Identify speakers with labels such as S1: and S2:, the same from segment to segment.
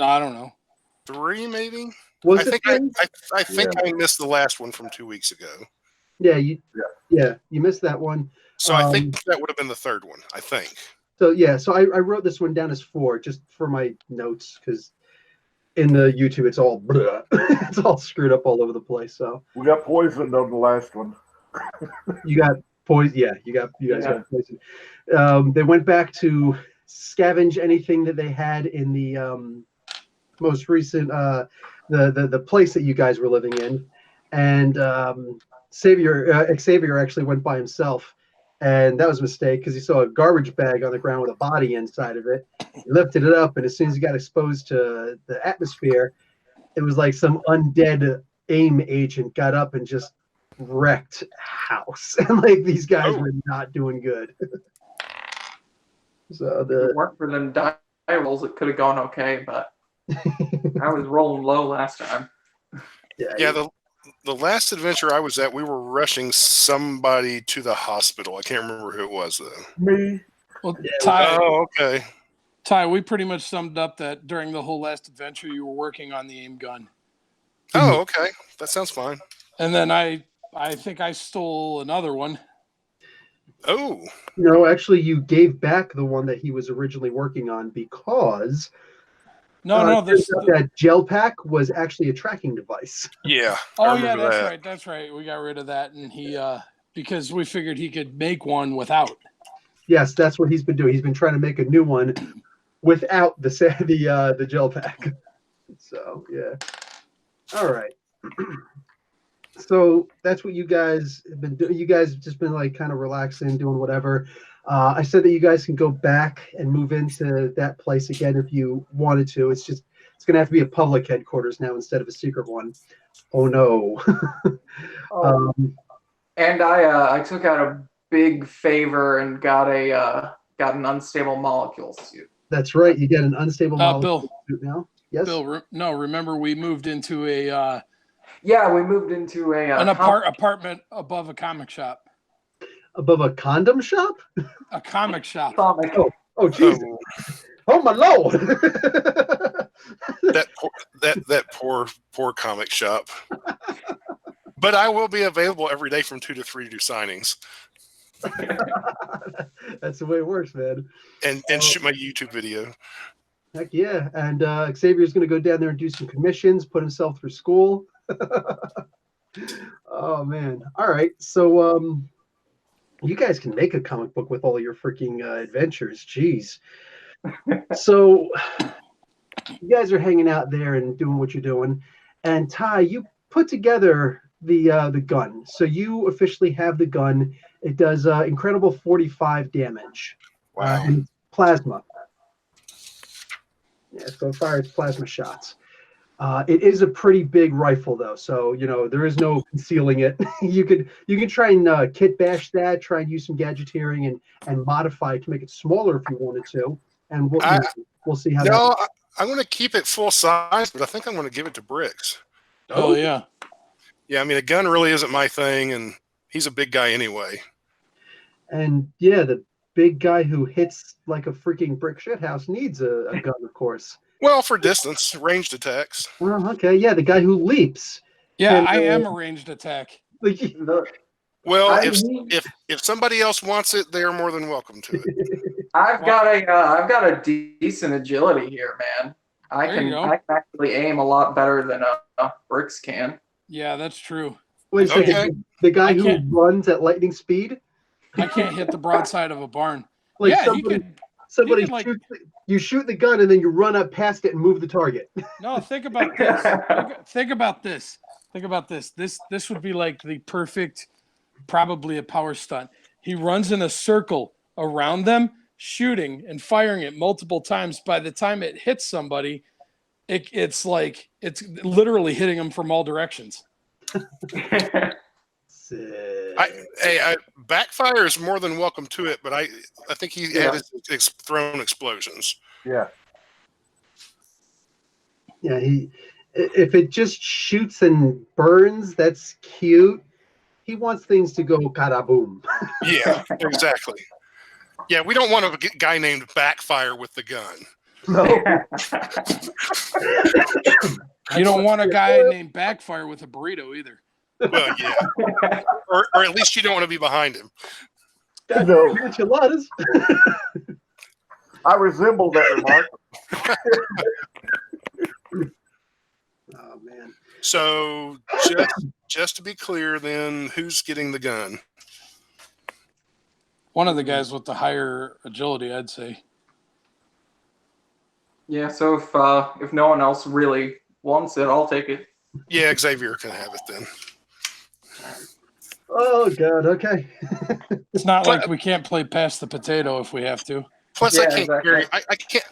S1: I don't know.
S2: 3 maybe.
S3: Was it 3?
S2: I think I missed the last one from 2 weeks ago.
S3: Yeah, you missed that one.
S2: So I think that would have been the third one. I think.
S3: So I wrote this one down as 4 just for my notes because in the YouTube it's all it's all screwed up all over the place. So
S4: we got poisoned on the last one.
S3: You got poison. Yeah, you guys got poison. They went back to scavenge anything that they had in the most recent the place that you guys were living in, and Xavier actually went by himself, and that was a mistake because he saw a garbage bag on the ground with a body inside of it. He lifted it up, and as soon as he got exposed to the atmosphere, it was like some undead A.I.M agent got up and just wrecked house, and like these guys were not doing good. So
S5: if it weren't for them die rolls, it could have gone okay, but I was rolling low last time.
S2: Yeah, the last adventure I was at, we were rushing somebody to the hospital. I can't remember who it was though.
S4: Me.
S1: Well, Ty.
S2: Oh, okay.
S1: Ty, we pretty much summed up that during the whole last adventure, you were working on the A.I.M gun.
S2: Oh, okay. That sounds fine.
S1: And then I think I stole another one.
S2: Oh.
S3: No, actually, you gave back the one that he was originally working on because that gel pack was actually a tracking device.
S2: Yeah.
S1: Oh, yeah, that's right. That's right. We got rid of that, and he because we figured he could make one without.
S3: Yes, that's what he's been doing. He's been trying to make a new one without the gel pack. So yeah. All right. So that's what you guys have been doing. You guys have just been like kind of relaxing, doing whatever. I said that you guys can go back and move into that place again if you wanted to. It's going to have to be a public headquarters now instead of a secret one. Oh no.
S5: And I took out a big favor and got an unstable molecule suit.
S3: That's right. You get an unstable molecule suit now. Yes.
S1: Bill, no, remember we moved into a
S5: we moved into
S1: an apartment above a comic shop.
S3: Above a condom shop?
S1: A comic shop.
S3: Oh, Jesus. Oh, my Lord.
S2: that poor comic shop. But I will be available every day from 2 to 3 to do signings.
S3: That's the way it works, man.
S2: And shoot my YouTube video.
S3: Heck yeah. And Xavier's going to go down there and do some commissions, put himself through school. Oh, man. All right. So you guys can make a comic book with all your freaking adventures. Jeez. So you guys are hanging out there and doing what you're doing. And Ty, you put together the gun. So you officially have the gun. It does incredible 45 damage.
S2: Wow.
S3: And plasma. Yeah, so it fires plasma shots. It is a pretty big rifle, though, so there is no concealing it. You can try and kit bash that, try and use some gadgeteering and modify it to make it smaller if you wanted to, and we'll see how.
S2: No, I'm going to keep it full size, but I think I'm going to give it to Bricks.
S1: Oh yeah,
S2: yeah. I mean, a gun really isn't my thing, and he's a big guy anyway.
S3: And yeah, the big guy who hits like a freaking brick shithouse needs a gun, of course.
S2: Well, for distance, ranged attacks.
S3: Well, okay, yeah, the guy who leaps.
S1: Yeah, I am a ranged attack.
S2: Well, if somebody else wants it, they are more than welcome to it.
S5: I've got a decent agility here, man. I can actually aim a lot better than Bricks can.
S1: Yeah, that's true.
S3: Wait a second. The guy who runs at lightning speed?
S1: I can't hit the broadside of a barn.
S3: Like
S1: yeah,
S3: somebody you shoot the gun and then you run up past it and move the target.
S1: No, think about this. Think about this. Think about this. This would be like the perfect, probably a power stunt. He runs in a circle around them, shooting and firing it multiple times. By the time it hits somebody, it's literally hitting them from all directions.
S2: Backfire is more than welcome to it, but I think he had his thrown explosions.
S4: Yeah.
S3: Yeah, if it just shoots and burns, that's cute. He wants things to go kada-boom.
S2: Yeah, exactly. Yeah, we don't want a guy named Backfire with the gun.
S4: No.
S1: You don't want a guy named Backfire with a burrito either.
S2: Well, yeah. Or at least you don't want to be behind him.
S3: God,
S4: No.
S3: enchiladas.
S4: I resemble that remark.
S3: Oh man.
S2: So just to be clear, then who's getting the gun?
S1: One of the guys with the higher agility, I'd say.
S5: Yeah, so if no one else really wants it, I'll take it.
S2: Yeah, Xavier can have it then.
S3: Oh god. Okay.
S1: It's not like we can't play past the potato if we have to.
S2: Plus,
S5: Yeah,
S2: I can't
S5: exactly.
S2: carry.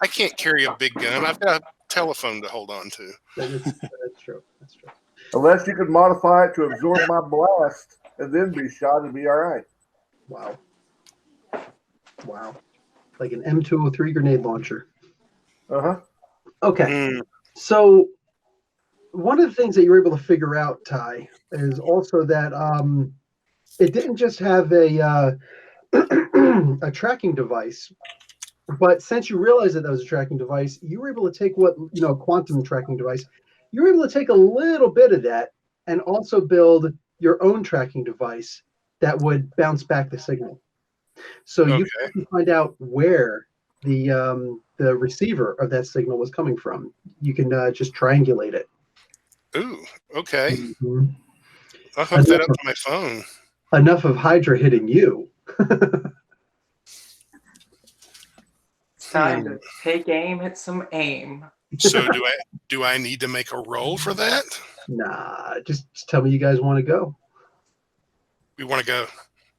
S2: I can't carry a big gun. I've got a telephone to hold on to.
S3: That's true. That's true.
S4: Unless you could modify it to absorb my blast and then be shot and be all right.
S3: Wow. Wow. Like an M203 grenade launcher.
S4: Uh-huh.
S3: Okay. So one of the things that you were able to figure out, Ty, is also that it didn't just have a a tracking device, but since you realized that was a tracking device, you were able to take quantum tracking device. You were able to take a little bit of that and also build your own tracking device that would bounce back the signal. So you can find out where the receiver of that signal was coming from. You can just triangulate it.
S2: Ooh, okay.
S3: Mm-hmm.
S2: I'll hook that up to my phone.
S3: Enough of Hydra hitting you.
S5: It's time to take aim at some aim.
S2: So do I need to make a roll for that?
S3: Nah, just tell me you guys want to go.
S2: We want to go.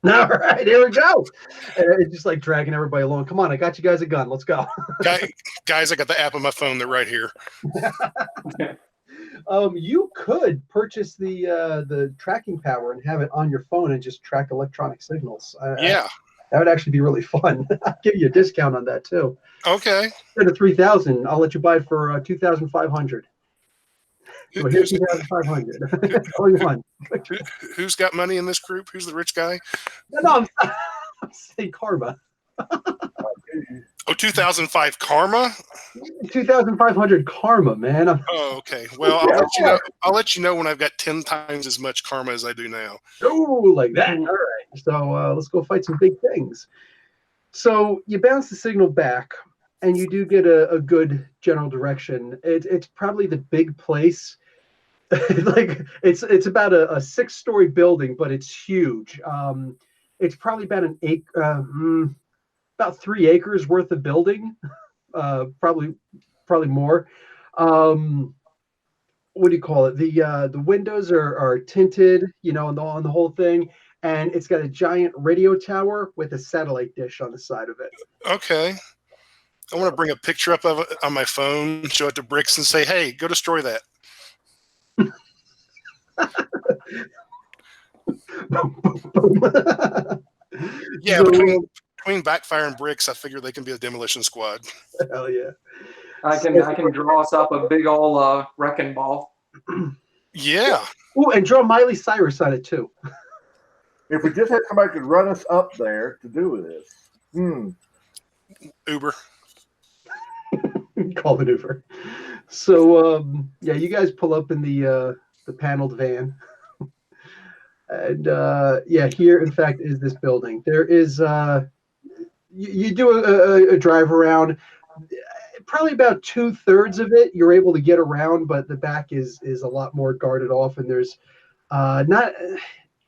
S3: All right, here we go. It's just like dragging everybody along. Come on, I got you guys a gun. Let's go.
S2: Guys, I got the app on my phone. They're right here.
S3: You could purchase the tracking power and have it on your phone and just track electronic signals.
S2: Yeah.
S3: That would actually be really fun. I'll give you a discount on that too.
S2: Okay.
S3: Instead of $3,000, I'll let you buy it for $2,500. So here's $2,500. All you want.
S2: Who's got money in this group? Who's the rich guy?
S3: No, I'm saying karma.
S2: Oh, 2005 karma?
S3: 2,500 karma, man.
S2: Oh, okay. Well, I'll let you know when I've got 10 times as much karma as I do now.
S3: Oh, like that. All right. So let's go fight some big things. So you bounce the signal back, and you do get a good general direction. It's probably the big place. Like it's about a 6-story building, but it's huge. It's probably about an acre, about 3 acres worth of building. Probably more. What do you call it? The windows are tinted, on the whole thing, and it's got a giant radio tower with a satellite dish on the side of it.
S2: Okay. I want to bring a picture up of it on my phone, show it to Bricks, and say, "Hey, go destroy that." Yeah,
S3: So,
S2: between Backfire and Bricks, I figure they can be a demolition squad.
S3: hell yeah!
S5: I can draw us up a big old wrecking ball.
S2: Yeah.
S3: Oh, and draw Miley Cyrus on it too.
S4: If we just had somebody who could run us up there to do this.
S2: Uber.
S3: Call it Uber. So yeah, you guys pull up in the paneled van. And yeah, here in fact is this building. There is you do a drive around. Probably about 2/3 of it you're able to get around, but the back is a lot more guarded off, and there's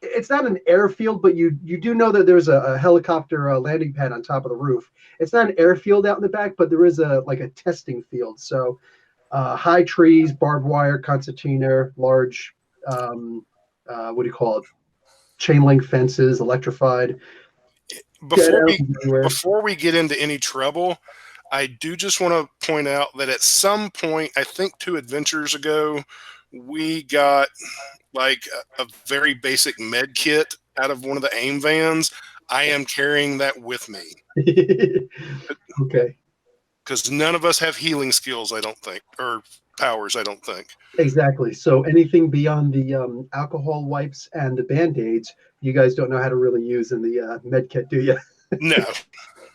S3: it's not an airfield, but you do know that there's a helicopter landing pad on top of the roof. It's not an airfield out in the back, but there is a testing field. So high trees, barbed wire, concertina, large what do you call it? Chain link fences, electrified.
S2: Before we get into any trouble, I do just want to point out that at some point, I think 2 adventures ago, we got like a very basic med kit out of one of the A.I.M vans. I am carrying that with me.
S3: Okay.
S2: Because none of us have healing skills, I don't think, or powers, I don't think.
S3: Exactly. So anything beyond the alcohol wipes and the Band-Aids, you guys don't know how to really use in the med kit, do you?
S2: No.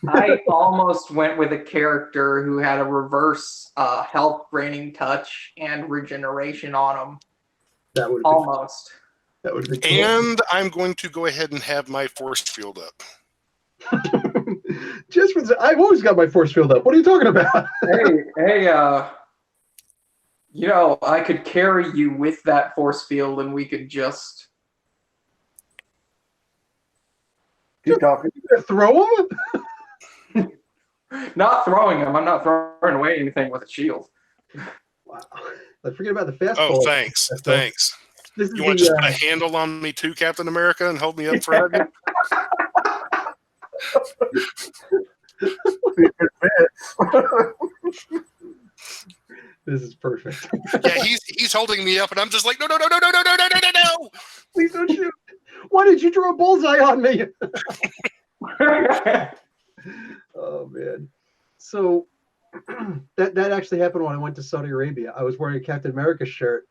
S5: I almost went with a character who had a reverse health draining touch and regeneration on him.
S3: That would
S5: almost.
S3: That would be cool.
S2: And I'm going to go ahead and have my force field up.
S3: Just for I've always got my force field up. What are you talking about?
S5: hey, I could carry you with that force field, and we could just
S4: Keep talking.
S3: Throw him?
S5: not throwing him. I'm not throwing away anything with a shield.
S3: Wow. I forget about the fast
S2: Oh,
S3: ball.
S2: thanks. Thanks.
S3: This is
S2: You want to just put a handle on me too, Captain America, and hold me up for you?
S3: This is perfect.
S2: Yeah, he's holding me up, and I'm just like, no.
S3: Please don't shoot. Why did you draw a bullseye on me? Oh man. So that actually happened when I went to Saudi Arabia. I was wearing a Captain America shirt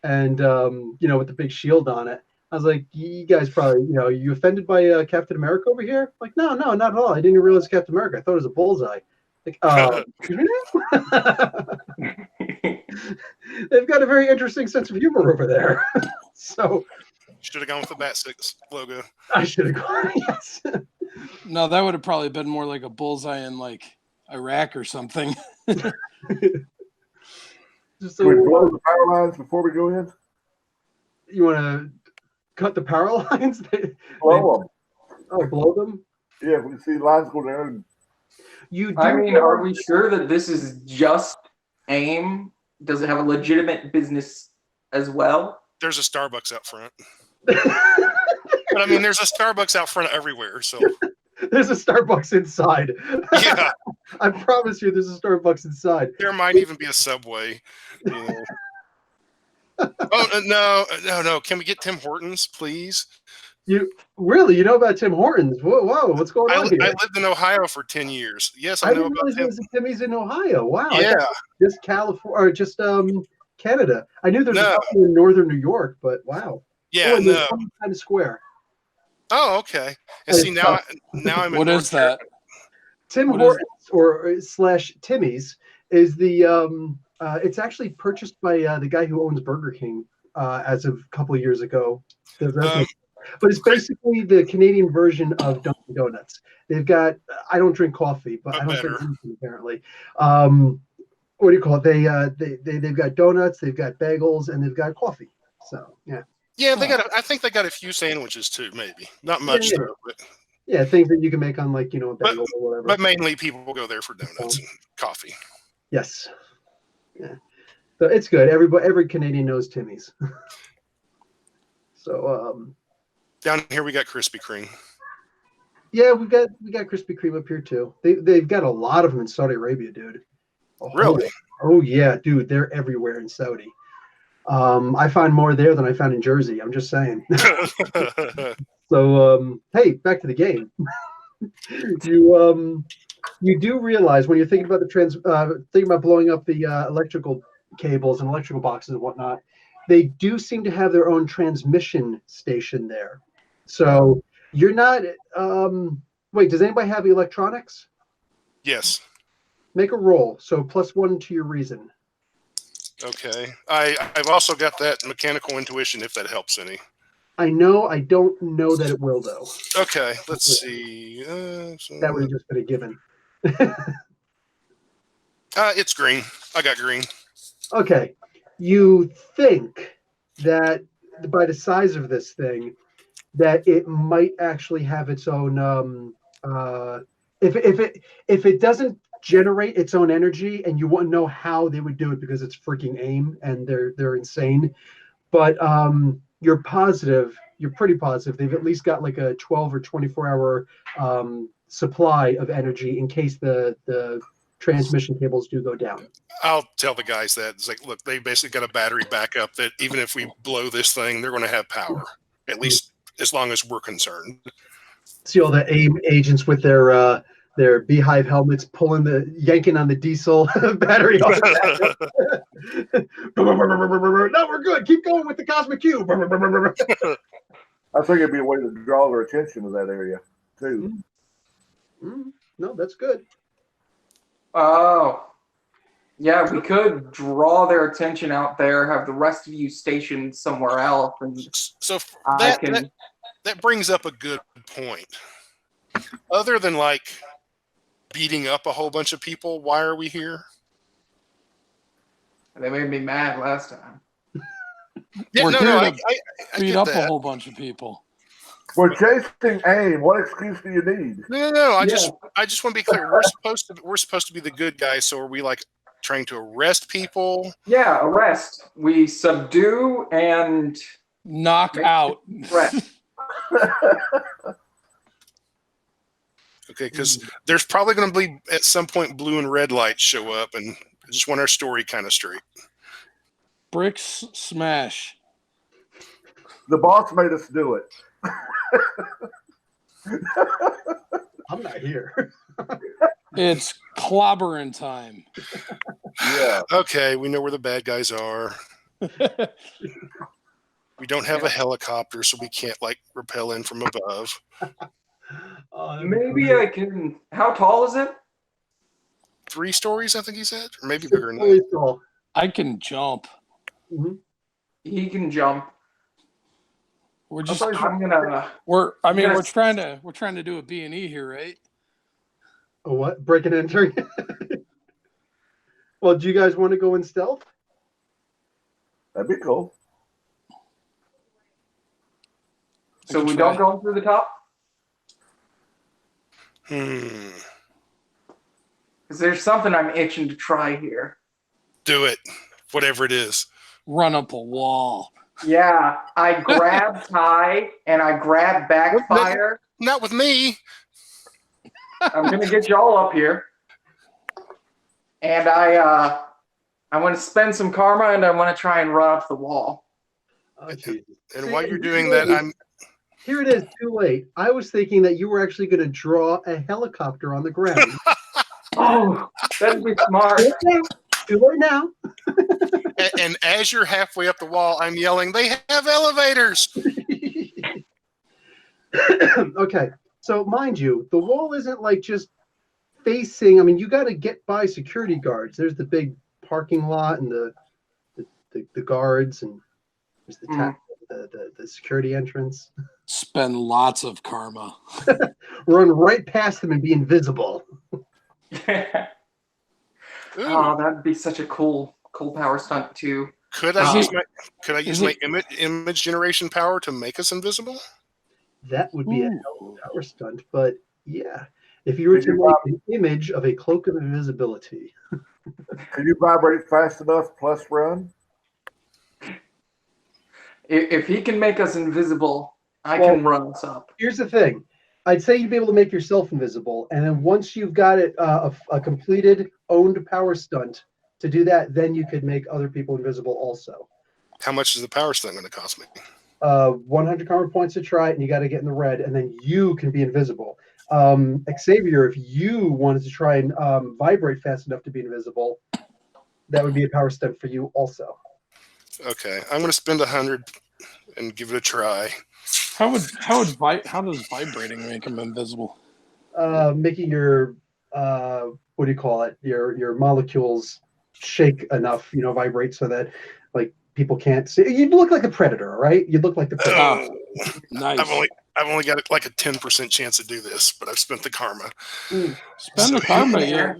S3: and with the big shield on it. I was like, you guys probably, you offended by Captain America over here? Like, no, not at all. I didn't even realize Captain America. I thought it was a bullseye. Like, excuse me now? They've got a very interesting sense of humor over there. So
S2: should have gone with the Bat Six logo.
S3: I should have gone. Yes.
S1: No, that would have probably been more like a bullseye in like Iraq or something.
S3: So,
S4: Can we blow the power lines before we go in?
S3: You want to cut the power lines?
S4: Blow them.
S3: Oh, blow them?
S4: Yeah, we see lines go down.
S5: Are we sure that this is just A.I.M? Does it have a legitimate business as well?
S2: There's a Starbucks out front. But I mean, there's a Starbucks out front everywhere. So
S3: there's a Starbucks inside.
S2: Yeah,
S3: I promise you, there's a Starbucks inside.
S2: there might even be a Subway. Oh no! Can we get Tim Hortons, please?
S3: You know about Tim Hortons? Whoa! What's going on here?
S2: I lived in Ohio for 10 years. Yes,
S3: I
S2: I know
S3: didn't
S2: about
S3: realize there
S2: Tim.
S3: was a Timmy's in Ohio. Wow.
S2: Yeah.
S3: Just California, or just Canada. I knew there's a couple in northern New York, but wow.
S2: Yeah,
S3: and
S2: no.
S3: Kind of square.
S2: Oh, okay. And see, now I'm in
S1: What is that?
S3: Tim Hortons or slash Timmy's is the it's actually purchased by the guy who owns Burger King as of a couple of years ago. But it's basically the Canadian version of Dunkin' Donuts. They've got I don't drink coffee, but I don't drink anything apparently. What do you call it? They've got donuts, they've got bagels, and they've got coffee. So yeah.
S2: Yeah, I think they got a few sandwiches too, maybe. Not much though, but
S3: yeah, things that you can make on like a bagel or whatever.
S2: But mainly people go there for donuts and coffee.
S3: Yes. Yeah. So it's good. Every Canadian knows Timmy's. So
S2: down here we got Krispy Kreme.
S3: Yeah, we got Krispy Kreme up here too. They've got a lot of them in Saudi Arabia, dude.
S2: Really?
S3: Oh yeah, dude. They're everywhere in Saudi. I find more there than I found in Jersey. I'm just saying. So hey, back to the game. You do realize when you're thinking about thinking about blowing up the electrical cables and electrical boxes and whatnot, they do seem to have their own transmission station there. So you're not. Wait, does anybody have electronics?
S2: Yes.
S3: Make a roll. So +1 to your reason.
S2: Okay. I've also got that mechanical intuition, if that helps any.
S3: I know. I don't know that it will though.
S2: Okay. Let's see.
S3: That would have just been a given.
S2: It's green. I got green.
S3: Okay. You think that by the size of this thing, that it might actually have its own. If it doesn't generate its own energy, and you want to know how they would do it because it's freaking A.I.M and they're insane, but you're positive. You're pretty positive they've at least got like a 12 or 24 hour supply of energy in case the transmission cables do go down.
S2: I'll tell the guys that. It's like, look, they basically got a battery backup that even if we blow this thing, they're going to have power, at least as long as we're concerned. See
S3: all the A.I.M agents with their beehive helmets yanking on the diesel battery. No, we're good. Keep going with the cosmic cube.
S4: I think it'd be a way to draw their attention to that area too.
S3: No, that's good.
S5: Oh. Yeah, we could draw their attention out there, have the rest of you stationed somewhere else, and
S2: So
S5: I can.
S2: that brings up a good point. Other than like beating up a whole bunch of people, why are we here?
S5: They made me mad last time.
S2: Yeah,
S1: We're
S2: no,
S1: here
S2: no,
S1: to
S2: I
S1: beat
S2: get
S1: up a
S2: that.
S1: whole bunch of people.
S4: We're chasing AIM. What excuse do you need?
S2: No. I
S5: Yeah.
S2: just want to be clear. We're supposed to be the good guys. So are we like trying to arrest people?
S5: Yeah, arrest. We subdue and
S1: Knock
S5: make
S1: out.
S5: threat.
S2: Okay, because there's probably going to be at some point blue and red lights show up, and I just want our story kind of straight.
S1: Bricks smash.
S4: The boss made us do it.
S3: I'm not here.
S1: It's clobbering time.
S4: Yeah.
S2: Okay, we know where the bad guys are. We don't have a helicopter, so we can't like rappel in from above.
S5: Maybe I can. How tall is it?
S2: 3 stories, I think he said, or maybe bigger than that.
S3: Tall.
S1: I can jump.
S3: Mhm.
S5: He can jump.
S1: We're just
S5: I'm gonna.
S1: we're
S5: Yes.
S1: trying to do a B&E here, right?
S3: A what? Break and entering? Well, do you guys want to go in stealth?
S4: That'd be cool.
S5: So
S1: can
S5: we
S1: try.
S5: don't go through the top?
S2: Because
S5: Because there's something I'm itching to try here.
S2: do it, whatever it is.
S1: Run up a wall.
S5: Yeah, I grab Ty and I grab backfire.
S2: Not with me.
S5: I'm gonna get y'all up here, and I want to spend some karma and I want to try and run up the wall.
S3: Oh, Jesus.
S2: And
S3: See,
S2: while you're
S3: and
S2: doing
S3: here
S2: that,
S3: it is. Here it is, too late. I was thinking that you were actually going to draw a helicopter on the ground.
S5: Oh, that'd be smart.
S3: Too late now.
S2: and as you're halfway up the wall, I'm yelling, "They have elevators!"
S3: Okay, so mind you, the wall isn't like just facing. I mean, you got to get by security guards. There's the big parking lot and the guards, and there's the security entrance.
S1: Spend lots of karma.
S3: Run right past them and be invisible.
S5: Oh, that'd be such a cool power stunt too.
S2: Could I use my image generation power to make us invisible?
S3: That would be a hell of a power stunt, but yeah. If you were to make an image of a cloak of invisibility.
S4: Can you vibrate fast enough plus run?
S5: If he can make us invisible, I can run us up.
S3: Here's the thing. I'd say you'd be able to make yourself invisible, and then once you've got it a completed, owned power stunt to do that, then you could make other people invisible also.
S2: How much is the power stunt going to cost me?
S3: 100 karma points to try it, and you got to get in the red, and then you can be invisible. Xavier, if you wanted to try and vibrate fast enough to be invisible, that would be a power stunt for you also.
S2: Okay, I'm going to spend 100 and give it a try.
S1: How does vibrating make him invisible?
S3: Making your what do you call it? Your molecules shake enough, vibrate so that like people can't see. You'd look like a predator, right? You'd look like the predator.
S2: Oh,
S1: Nice.
S2: I've only got like a 10% chance to do this, but I've spent the karma.
S1: Spend the karma. Yeah.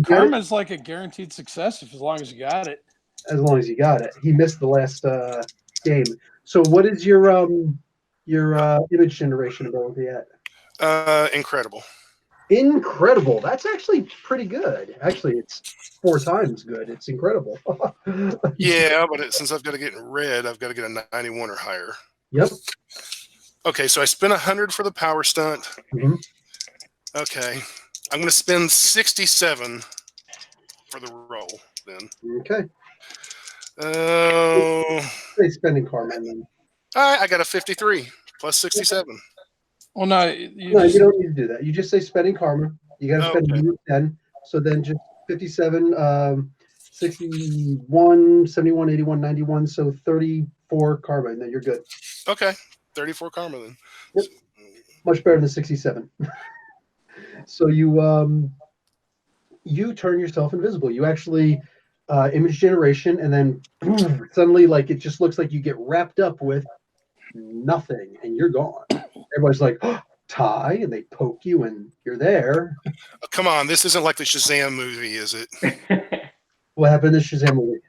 S1: Karma is like a guaranteed success as long as you got it.
S3: As long as you got it. He missed the last game. So what is your image generation ability at?
S2: Incredible.
S3: Incredible. That's actually pretty good. Actually, it's 4 times good. It's incredible.
S2: Yeah, but since I've got to get in red, I've got to get a 91 or higher.
S3: Yep.
S2: Okay, so I spent 100 for the power stunt.
S3: Mm-hmm.
S2: Okay, I'm going to spend 67 for the roll then.
S3: Okay.
S2: Oh.
S3: Spending karma then.
S2: I got a 53 plus 67.
S1: Well, no,
S3: you don't need to do that. You just say spending karma. You got to spend 10. So then just 57, 61, 71, 81, 91. So 34 karma, and then you're good.
S2: Okay, 34 karma then.
S3: Yep. Much better than 67. So you turn yourself invisible. You actually image generation, and then boom, suddenly, like it just looks like you get wrapped up with nothing, and you're gone. Everybody's like, oh, Ty, and they poke you, and you're there.
S2: Oh, come on, this isn't like the Shazam movie, is it?
S3: What happened in Shazam movie?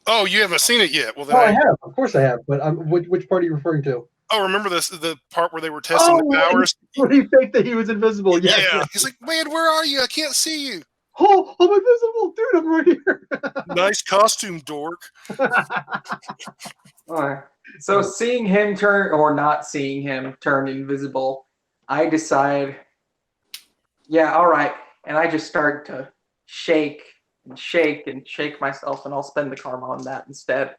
S2: Oh, you haven't seen it yet. Well, then
S3: Oh, I have. Of course I have. But which part are you referring to?
S2: Oh, remember the part where they were testing the powers?
S3: When he faked that he was invisible.
S2: Yeah.
S3: Yes.
S2: He's like, man, where are you? I can't see you.
S3: Oh, I'm invisible. Dude, I'm right here.
S2: Nice costume, dork.
S5: Alright. So seeing him turn, or not seeing him turn invisible, I decide, yeah, all right. And I just start to shake and shake and shake myself, and I'll spend the karma on that instead.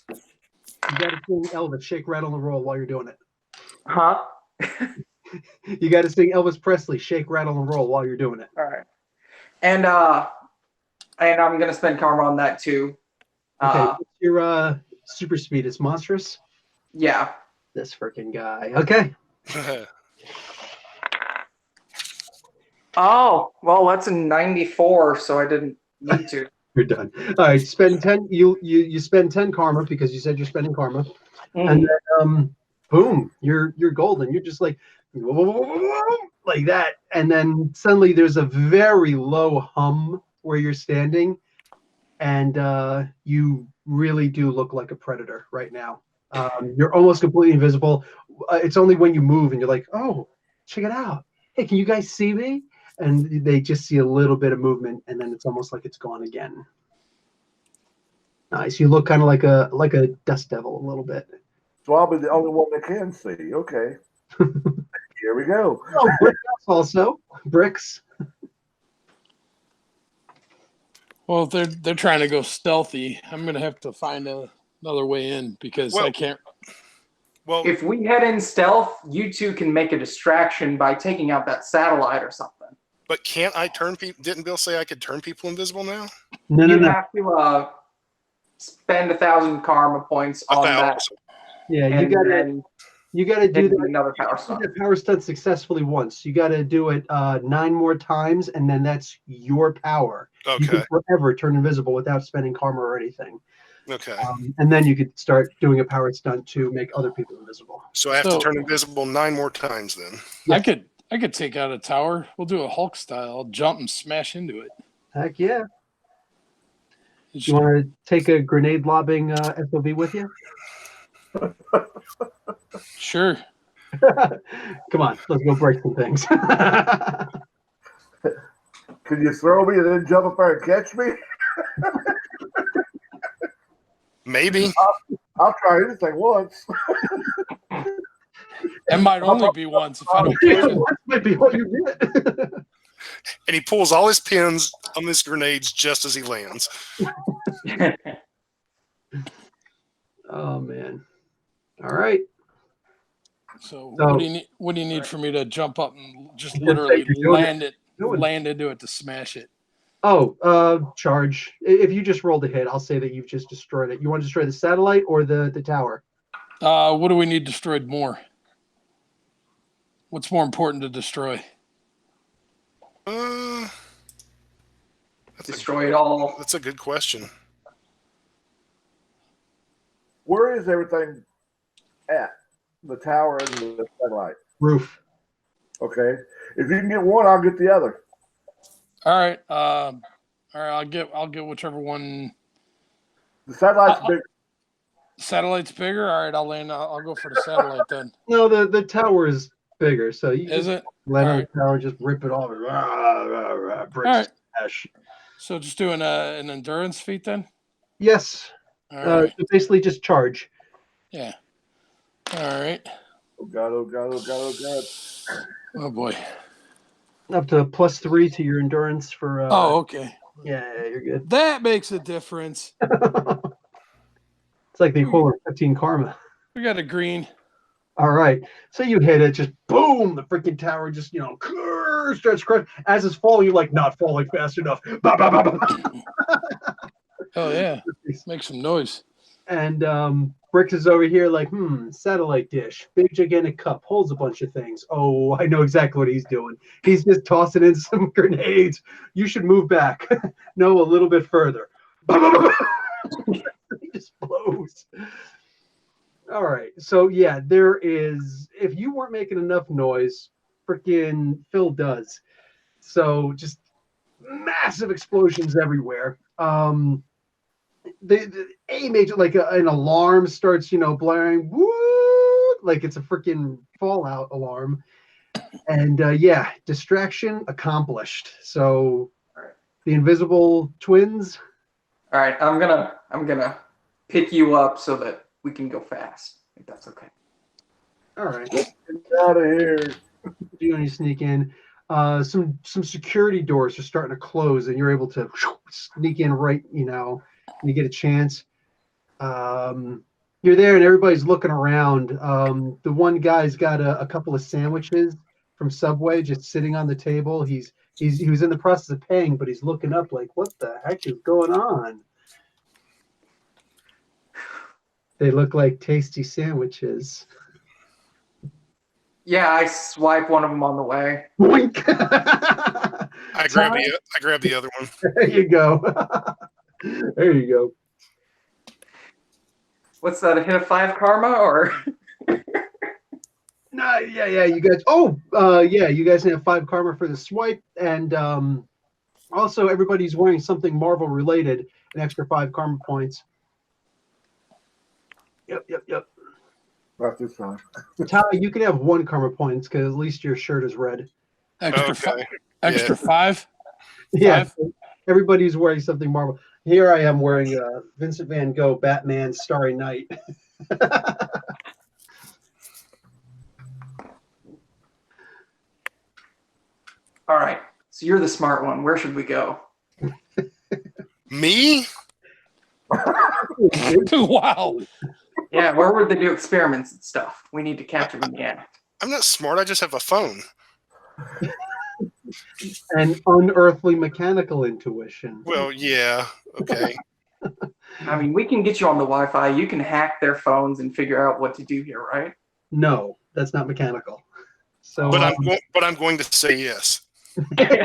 S3: You got to sing Elvis, shake, rattle, and roll while you're doing it.
S5: Huh?
S3: You got to sing Elvis Presley, shake, rattle, and roll while you're doing it.
S5: All right. And I'm gonna spend karma on that too.
S3: Okay, what's your super speed? It's monstrous.
S5: Yeah.
S3: This freaking guy. Okay.
S5: Oh, well, that's a 94, so I didn't need to.
S3: You're done. All right, spend 10. You spend 10 karma because you said you're spending karma, and then boom, you're golden. You're just like like that, and then suddenly there's a very low hum where you're standing, and you really do look like a predator right now. You're almost completely invisible. It's only when you move and you're like, oh, check it out. Hey, can you guys see me? And they just see a little bit of movement, and then it's almost like it's gone again. Nice. You look kind of like a dust devil a little bit.
S4: So I'll be the only one that can see. Okay. Here we go.
S3: Oh, bricks also. Bricks.
S1: Well, if they're trying to go stealthy, I'm gonna have to find another way in because I can't.
S2: Well,
S5: If we head in stealth, you two can make a distraction by taking out that satellite or something.
S2: but can't I turn people? Didn't Bill say I could turn people invisible now?
S3: No.
S5: You have to spend 1,000 karma points on that.
S3: Yeah,
S5: And
S3: you gotta do
S5: do
S3: that.
S5: another power stunt.
S3: That power stunt successfully once. You gotta do it 9 more times, and then that's your power. You can
S2: Okay.
S3: forever turn invisible without spending karma or anything.
S2: Okay.
S3: And then you could start doing a power stunt to make other people invisible.
S2: So I have to turn invisible 9 more times then.
S3: Yeah.
S1: I could take out a tower. We'll do a Hulk style. I'll jump and smash into it.
S3: Heck yeah. You want to take a grenade lobbing SOV with you?
S1: Sure.
S3: Come on, let's go break some things.
S4: Can you throw me and then jump up there and catch me?
S2: Maybe.
S4: I'll try anything once.
S1: It might only be once if I don't catch it.
S3: That might be all you get.
S2: And he pulls all his pins on his grenades just as he lands.
S3: Oh man! All right.
S1: So what do you need for me to jump up and just literally land into it to smash it?
S3: Oh, charge. If you just rolled a hit, I'll say that you've just destroyed it. You want to destroy the satellite or the tower?
S1: What do we need destroyed more? What's more important to destroy?
S5: Destroy it all.
S2: That's a good question.
S4: Where is everything at? The tower and the satellite.
S3: Roof.
S4: Okay. If you can get one, I'll get the other.
S1: All right. I'll get whichever one.
S4: The satellite's big.
S1: Satellite's bigger. All right. I'll go for the satellite then.
S3: No, the tower is bigger, so you
S1: Is it?
S3: let
S1: All
S3: the tower just rip it off. Bricks
S1: All right.
S3: smash.
S1: So just doing an endurance feat then.
S3: Yes.
S1: All right.
S3: Basically just charge.
S1: Yeah. All right.
S4: Oh God, oh God, oh God, oh God.
S1: Oh boy.
S3: Up to +3 to your endurance for.
S1: Oh, okay.
S3: Yeah, you're good.
S1: That makes a difference.
S3: It's like the equivalent of 15 karma.
S1: We got a green.
S3: All right. So you hit it, just boom, the freaking tower just, starts crashing. As it's falling, you're like not falling fast enough. Bah, bah, bah, bah.
S1: Oh yeah. Make some noise.
S3: And Bricks is over here like, satellite dish, big gigantic cup, holds a bunch of things. Oh, I know exactly what he's doing. He's just tossing in some grenades. You should move back. No, a little bit further. He just blows. All right. So yeah, there is, if you weren't making enough noise, freaking Phil does. So just massive explosions everywhere. The A major, like an alarm starts, blaring, woo, like it's a freaking Fallout alarm. And yeah, distraction accomplished. So the invisible twins.
S5: All right, I'm gonna pick you up so that we can go fast. If that's okay.
S3: All right.
S4: Get out of here.
S3: Do you sneak in? Some security doors are starting to close, and you're able to sneak in right, and you get a chance. You're there, and everybody's looking around. The one guy's got a couple of sandwiches from Subway just sitting on the table. He was in the process of paying, but he's looking up like, what the heck is going on? They look like tasty sandwiches.
S5: Yeah, I swipe one of them on the way.
S3: Boink!
S2: I grabbed the other one.
S3: There you go. There you go.
S5: What's that? A hit of 5 karma or?
S3: No, yeah, you guys. Oh, yeah, you guys have 5 karma for the swipe, and also everybody's wearing something Marvel related, an extra 5 karma points. Yep.
S4: That's this time.
S3: Ty, you can have 1 karma points because at least your shirt is red.
S1: Extra 5.
S3: Yeah,
S1: 5?
S3: everybody's wearing something Marvel. Here I am wearing Vincent Van Gogh, Batman, Starry Night.
S5: All right, so you're the smart one. Where should we go?
S2: Me?
S1: Wow.
S5: Yeah, where would they do experiments and stuff? We need to capture them in the act.
S2: I'm not smart. I just have a phone.
S3: And unearthly mechanical intuition.
S2: Well, yeah. Okay.
S5: I mean, we can get you on the Wi-Fi. You can hack their phones and figure out what to do here, right?
S3: No, that's not mechanical. So,
S2: But I'm going to say yes.
S3: Nice.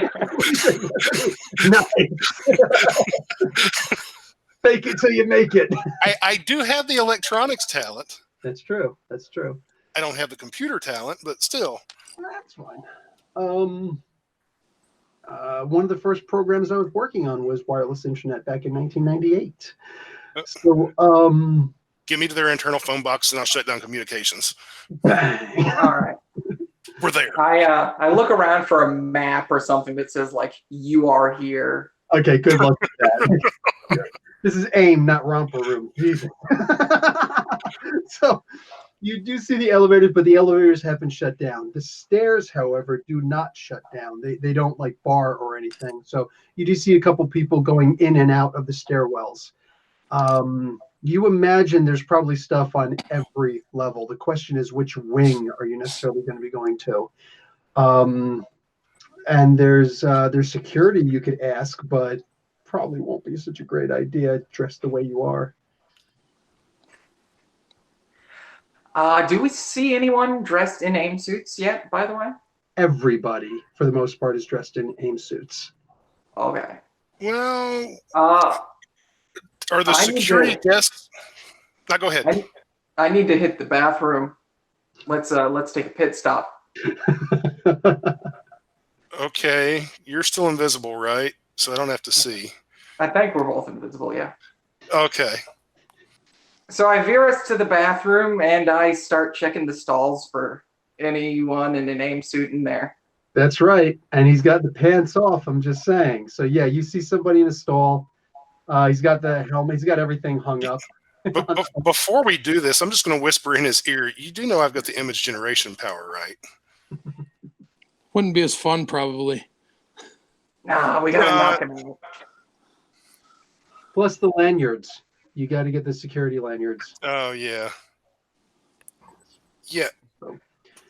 S3: Fake it till you make it.
S2: I do have the electronics talent.
S3: That's true.
S2: I don't have the computer talent, but still.
S3: That's fine. One of the first programs I was working on was wireless internet back in 1998. So,
S2: Give me to their internal phone box and I'll shut down communications.
S3: bang.
S5: All right.
S2: We're there.
S5: I look around for a map or something that says like you are here.
S3: Okay, good luck with that. This is A.I.M, not Romper Room. Jesus. So you do see the elevators, but the elevators have been shut down. The stairs, however, do not shut down. They don't like bar or anything. So you do see a couple people going in and out of the stairwells. You imagine there's probably stuff on every level. The question is, which wing are you necessarily going to be going to? And there's security you could ask, but probably won't be such a great idea dressed the way you are.
S5: Do we see anyone dressed in AIM suits yet, by the way?
S3: Everybody, for the most part, is dressed in AIM suits.
S5: Okay.
S2: Well, are the security desks? Now go ahead.
S5: I need to hit the bathroom. Let's take a pit stop.
S2: Okay, you're still invisible, right? So I don't have to see.
S5: I think we're both invisible, yeah.
S2: Okay.
S5: So I veer us to the bathroom and I start checking the stalls for anyone in an AIM suit in there.
S3: That's right. And he's got the pants off, I'm just saying. So yeah, you see somebody in a stall. He's got the helmet. He's got everything hung up.
S2: But before we do this, I'm just going to whisper in his ear. You do know I've got the image generation power, right?
S1: Wouldn't be as fun, probably.
S5: Nah, we gotta knock him out.
S3: Plus the lanyards. You got to get the security lanyards.
S2: Oh, yeah. Yeah.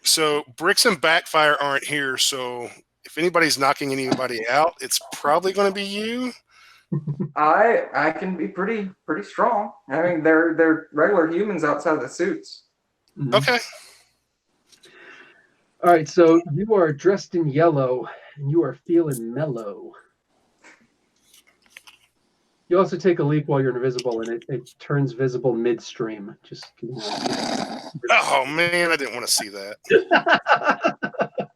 S2: So Bricks and Backfire aren't here, so if anybody's knocking anybody out, it's probably going to be you.
S5: I can be pretty strong. I mean, they're regular humans outside of the suits.
S3: Mhm.
S2: Okay.
S3: All right, so you are dressed in yellow and you are feeling mellow. You also take a leap while you're invisible, and it turns visible midstream. Just give me
S2: Oh man, I didn't want to see that.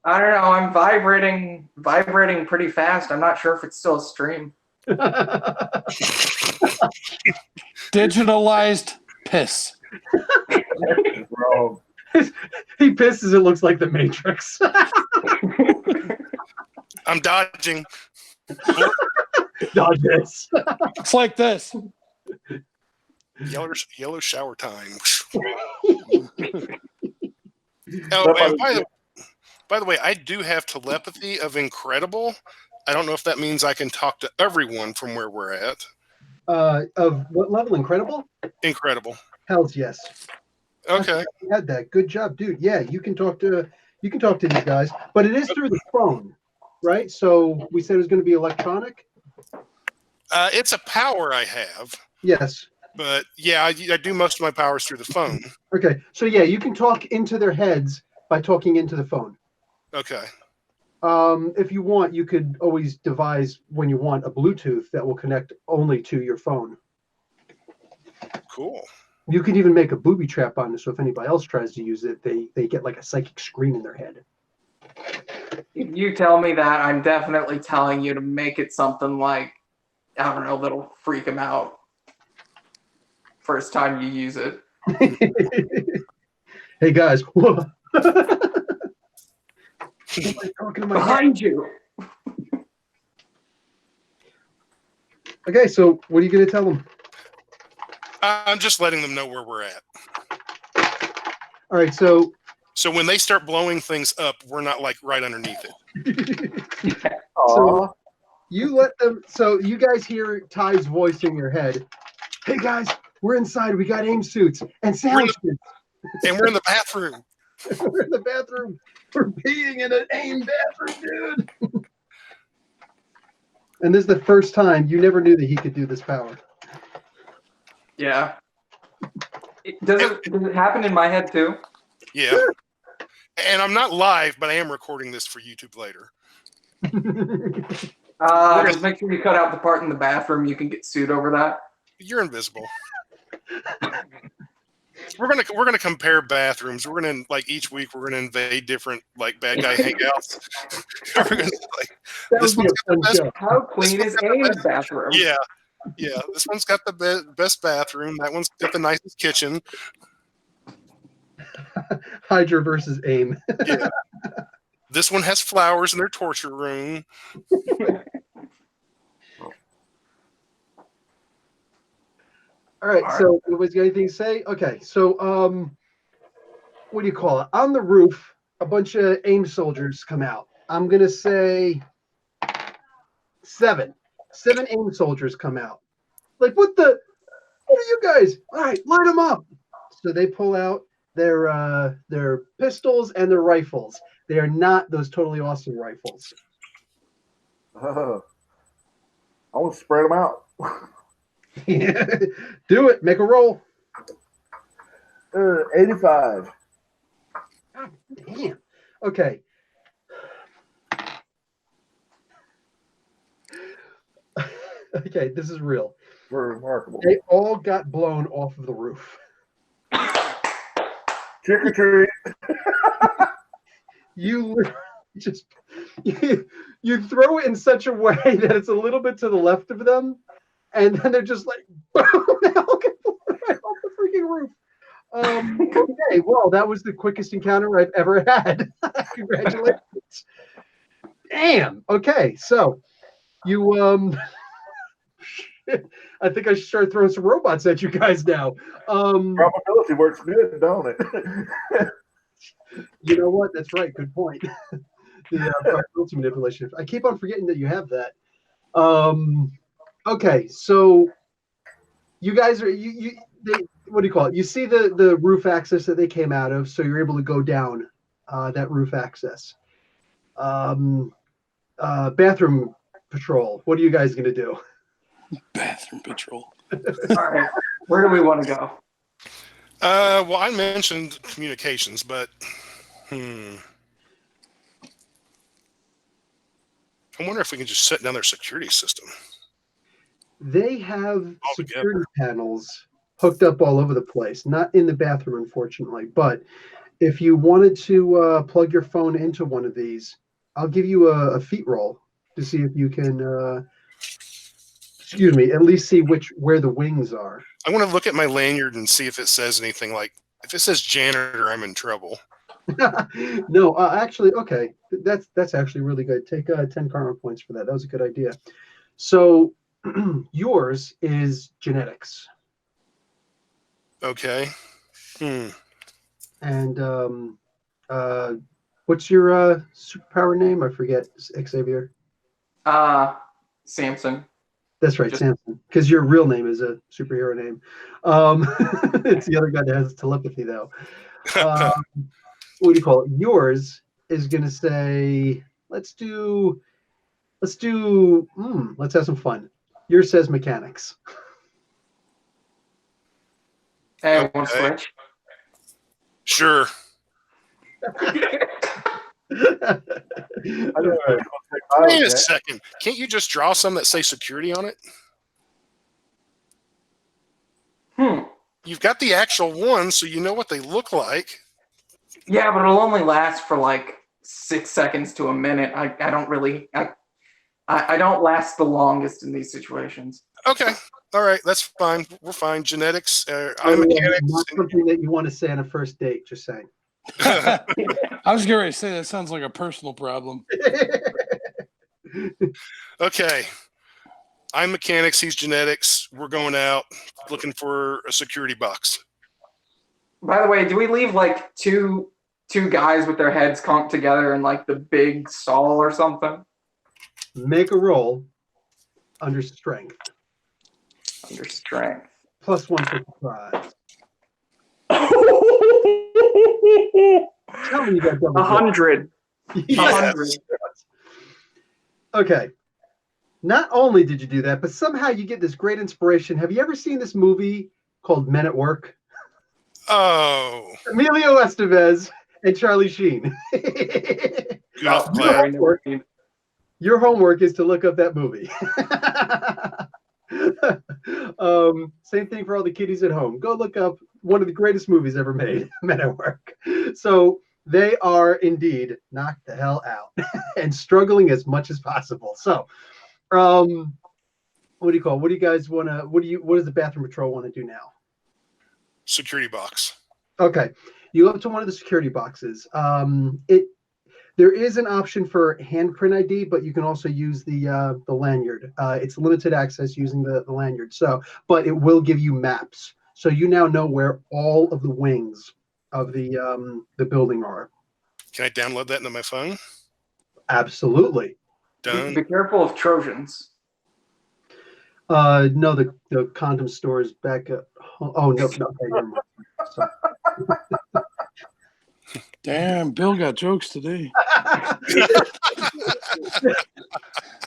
S5: I don't know. I'm vibrating pretty fast. I'm not sure if it's still a stream.
S1: Digitalized piss.
S4: It's wrong.
S3: He pisses. It looks like the Matrix.
S2: I'm dodging.
S3: Dodge this.
S1: It's like this.
S2: Yellow shower time.
S4: But
S2: And by the way, I do have telepathy of incredible. I don't know if that means I can talk to everyone from where we're at.
S3: Of what level? Incredible?
S2: Incredible.
S3: Hells yes.
S2: Okay.
S3: You had that. Good job, dude. Yeah, you can talk to these guys, but it is through the phone, right? So we said it was going to be electronic.
S2: It's a power I have,
S3: Yes.
S2: but yeah, I do most of my powers through the phone.
S3: Okay. So yeah, you can talk into their heads by talking into the phone.
S2: Okay.
S3: If you want, you could always devise when you want a Bluetooth that will connect only to your phone.
S2: Cool.
S3: You could even make a booby trap on this, so if anybody else tries to use it, they get like a psychic scream in their head.
S5: If you tell me that, I'm definitely telling you to make it something like, I don't know, that'll freak them out first time you use it.
S3: Hey guys, whoa. Somebody talking to my head.
S5: Behind you.
S3: Okay, so what are you going to tell them?
S2: I'm just letting them know where we're at.
S3: All right, so
S2: So when they start blowing things up, we're not like right underneath it.
S4: Aw.
S3: you let them. So you guys hear Ty's voice in your head. Hey guys, we're inside. We got AIM suits and sandwiches.
S2: And we're in the bathroom.
S3: We're in the bathroom. We're peeing in an AIM bathroom, dude. And this is the first time you never knew that he could do this power.
S5: Yeah. Does it happen in my head too?
S2: Yeah. And I'm not live, but I am recording this for YouTube later.
S5: Just make sure you cut out the part in the bathroom. You can get sued over that.
S2: You're invisible. We're gonna compare bathrooms. We're gonna like each week we're gonna invade different like bad guy hangouts. We're gonna, like,
S3: That
S2: this
S3: would be
S2: one's
S3: a
S2: got the
S3: fun
S2: best.
S3: show.
S5: How clean is AIM's bathroom?
S2: Yeah, yeah. This one's got the best bathroom. That one's got the nicest kitchen.
S3: Hydra versus AIM.
S2: Yeah. This one has flowers in their torture room.
S3: All right, so was there anything to say? Okay, so what do you call it? On the roof, a bunch of AIM soldiers come out. I'm gonna say 7 AIM soldiers come out. Like, what are you guys? All right, light them up. So they pull out their pistols and their rifles. They are not those totally awesome rifles.
S4: I want to spread them out.
S3: Do it. Make a roll.
S4: 85.
S3: God damn. Okay. Okay, this is real.
S4: Remarkable.
S3: They all got blown off of the roof.
S4: Trick or treat.
S3: You just you throw it in such a way that it's a little bit to the left of them, and then they're just like, boom, right off the freaking roof. Okay, well, that was the quickest encounter I've ever had. Congratulations. Damn. Okay, so you I think I should start throwing some robots at you guys now.
S4: Probability works good, don't it?
S3: You know what? That's right. Good point. The probability manipulation. I keep on forgetting that you have that. Okay, so you guys are what do you call it? You see the roof access that they came out of, so you're able to go down that roof access. Bathroom patrol. What are you guys gonna do?
S1: Bathroom patrol.
S5: All right. Where do we want to go?
S2: Well, I mentioned communications, but I wonder if we can just shut down their security system.
S3: They have
S2: Altogether.
S3: security panels hooked up all over the place. Not in the bathroom, unfortunately. But if you wanted to plug your phone into one of these, I'll give you a feet roll to see if you can. Excuse me. At least see where the wings are.
S2: I want to look at my lanyard and see if it says anything like, if it says janitor, I'm in trouble.
S3: No, actually, okay. That's actually really good. Take 10 karma points for that. That was a good idea. So yours is genetics.
S2: Okay.
S3: And what's your superpower name? I forget, Xavier.
S5: Samson.
S3: That's right, Samson. Because your real name is a superhero name. It's the other guy that has telepathy, though. What do you call it? Yours is going to say, let's have some fun. Yours says mechanics.
S5: Hey, want to switch?
S2: Sure. Wait a second. Can't you just draw some that say security on it? You've got the actual ones, so you know what they look like.
S5: Yeah, but it'll only last for like 6 seconds to a minute. I don't really. I don't last the longest in these situations.
S2: Okay. All right. That's fine. We're fine. Genetics.
S3: I'm
S2: mechanics.
S3: not something that you want to say on a first date, just saying.
S1: I was getting ready to say that sounds like a personal problem.
S2: Okay. I'm mechanics. He's genetics. We're going out looking for a security box.
S5: By the way, do we leave like two guys with their heads conked together in like the big stall or something?
S3: Make a roll under strength.
S5: Under strength.
S3: +1 for surprise. Tell me you got double
S5: 100.
S3: Yes.
S5: 100.
S3: Okay. Not only did you do that, but somehow you get this great inspiration. Have you ever seen this movie called Men at Work?
S2: Oh.
S3: Emilio Estevez and Charlie Sheen. Your homework is to look up that movie. Same thing for all the kiddies at home. Go look up one of the greatest movies ever made, Men at Work. So they are indeed knocked the hell out and struggling as much as possible. So, what do you call? What do you guys want to? What does the bathroom patrol want to do now?
S2: Security box.
S3: Okay, you go up to one of the security boxes. There is an option for handprint ID, but you can also use the lanyard. It's limited access using the lanyard. So, but it will give you maps. So you now know where all of the wings of the building are.
S2: Can I download that into my phone?
S3: Absolutely.
S2: Done.
S5: Be careful of Trojans.
S3: No, the condom store is back at home. Oh no, okay, never mind. Sorry.
S1: Damn, Bill got jokes today.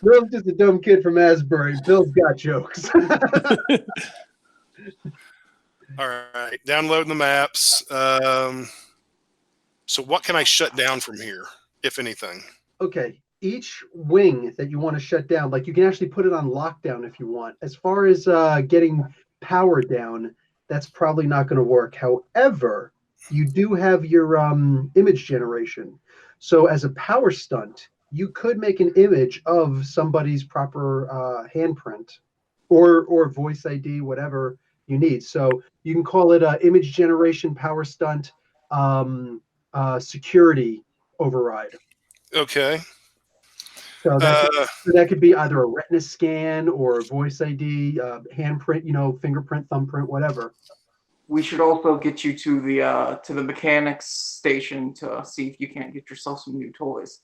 S3: Bill's just a dumb kid from Asbury. Bill's got jokes.
S2: All right. Downloading the maps. So what can I shut down from here, if anything?
S3: Okay. Each wing that you want to shut down, like you can actually put it on lockdown if you want. As far as getting power down, that's probably not going to work. However, you do have your image generation. So as a power stunt, you could make an image of somebody's proper handprint or voice ID, whatever you need. So you can call it image generation power stunt security override.
S2: Okay.
S3: So that could be either a retina scan or a voice ID, handprint, fingerprint, thumbprint, whatever.
S5: We should also get you to the mechanics station to see if you can't get yourself some new toys.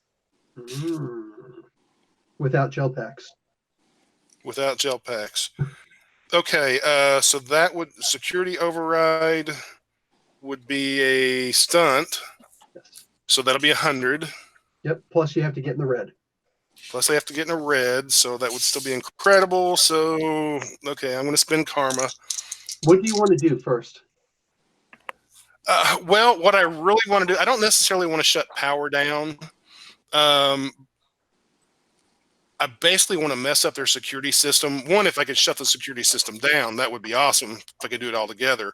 S3: Without gel packs.
S2: Without gel packs. Okay, so that would security override would be a stunt.
S3: Yes.
S2: So that'll be 100.
S3: Yep. Plus you have to get in the red.
S2: Plus, I have to get in a red, so that would still be incredible. So, okay, I'm going to spend karma.
S3: What do you want to do first?
S2: Well, what I really want to do, I don't necessarily want to shut power down. I basically want to mess up their security system. One, if I could shut the security system down, that would be awesome if I could do it all together.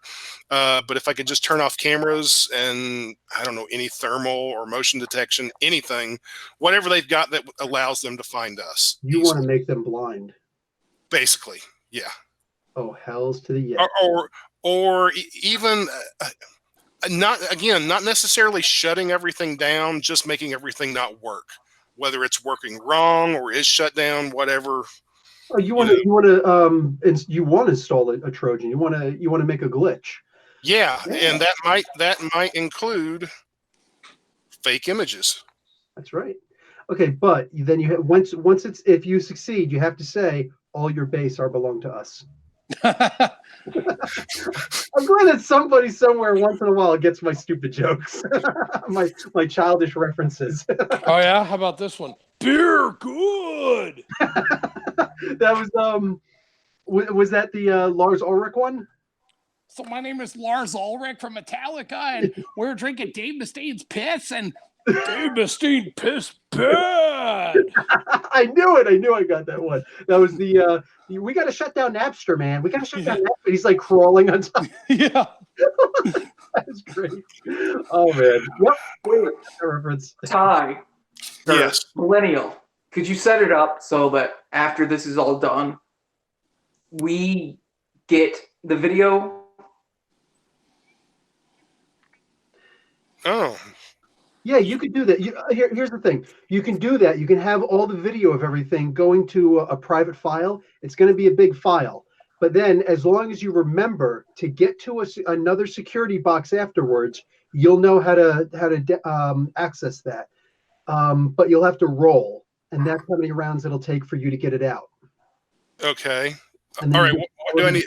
S2: But if I could just turn off cameras and, I don't know, any thermal or motion detection, anything, whatever they've got that allows them to find us.
S3: You want to make them blind.
S2: Basically, yeah.
S3: Oh, hells to the yes.
S2: Or even... not necessarily shutting everything down, just making everything not work. Whether it's working wrong or is shut down, whatever.
S3: Oh, you want to install a Trojan. You want to make a glitch.
S2: Yeah, and that might include fake images.
S3: That's right. Okay, but then you have, once it's, if you succeed, you have to say all your base belong to us. I'm glad that somebody somewhere once in a while gets my stupid jokes, my childish references.
S1: Oh yeah, how about this one? Beer good.
S3: That was that the Lars Ulrich one?
S1: So my name is Lars Ulrich from Metallica, and we're drinking Dave Mustaine's piss, and Dave Mustaine piss bad.
S3: I knew it. I knew I got that one. That was the we got to shut down Napster, man. We got to shut down Napster. He's like crawling on top.
S1: Yeah.
S3: That's great. Oh man. Yep. Wait, reference.
S5: Ty.
S2: Yes.
S5: Millennial. Could you set it up so that after this is all done, we get the video?
S2: Oh.
S3: Yeah, you could do that. Here's the thing. You can do that. You can have all the video of everything going to a private file. It's going to be a big file. But then as long as you remember to get to another security box afterwards, you'll know how to access that. But you'll have to roll. And that's how many rounds it'll take for you to get it out.
S2: Okay. All right. What do I need?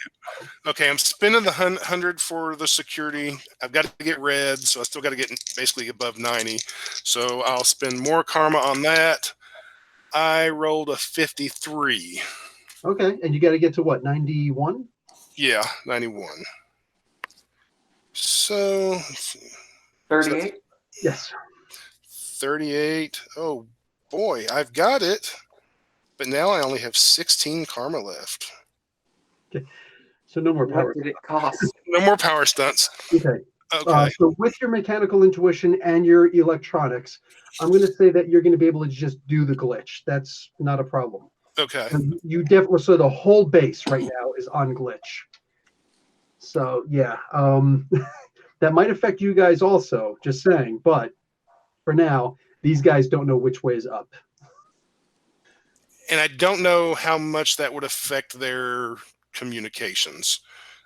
S2: Okay, I'm spending the 100 for the security. I've got to get red, so I still got to get basically above 90. So I'll spend more karma on that. I rolled a 53.
S3: Okay, and you got to get to what, 91?
S2: Yeah, 91. So, let's see.
S5: 38?
S3: Yes.
S2: 38. Oh, boy, I've got it. But now I only have 16 karma left.
S3: Okay. So no more power.
S5: What did it cost?
S2: No more power stunts.
S3: Okay.
S2: Okay.
S3: So with your mechanical intuition and your electronics, I'm going to say that you're going to be able to just do the glitch. That's not a problem.
S2: Okay.
S3: You definitely, so the whole base right now is on glitch. So yeah, that might affect you guys also, just saying. But for now, these guys don't know which way is up.
S2: And I don't know how much that would affect their communications.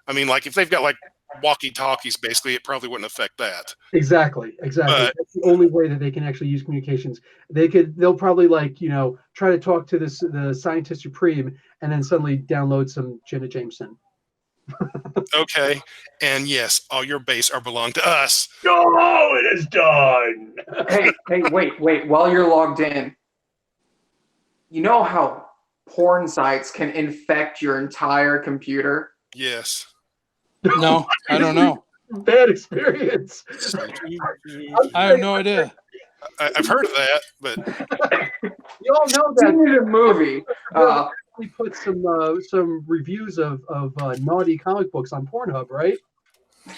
S2: I mean, like if they've got like walkie-talkies, basically, it probably wouldn't affect that.
S3: Exactly.
S2: But,
S3: That's the only way that they can actually use communications. They'll probably try to talk to the scientist supreme and then suddenly download some Jenna Jameson.
S2: Okay. And yes, all your base belong to us.
S3: Oh, it is done.
S5: Hey, wait. While you're logged in, you know how porn sites can infect your entire computer?
S2: Yes.
S1: No, I don't know.
S3: Bad experience.
S1: I have no idea.
S2: I've heard of that, but
S3: You all know
S5: It's
S3: that
S5: in a movie.
S3: we put some reviews of naughty comic books on Pornhub, right?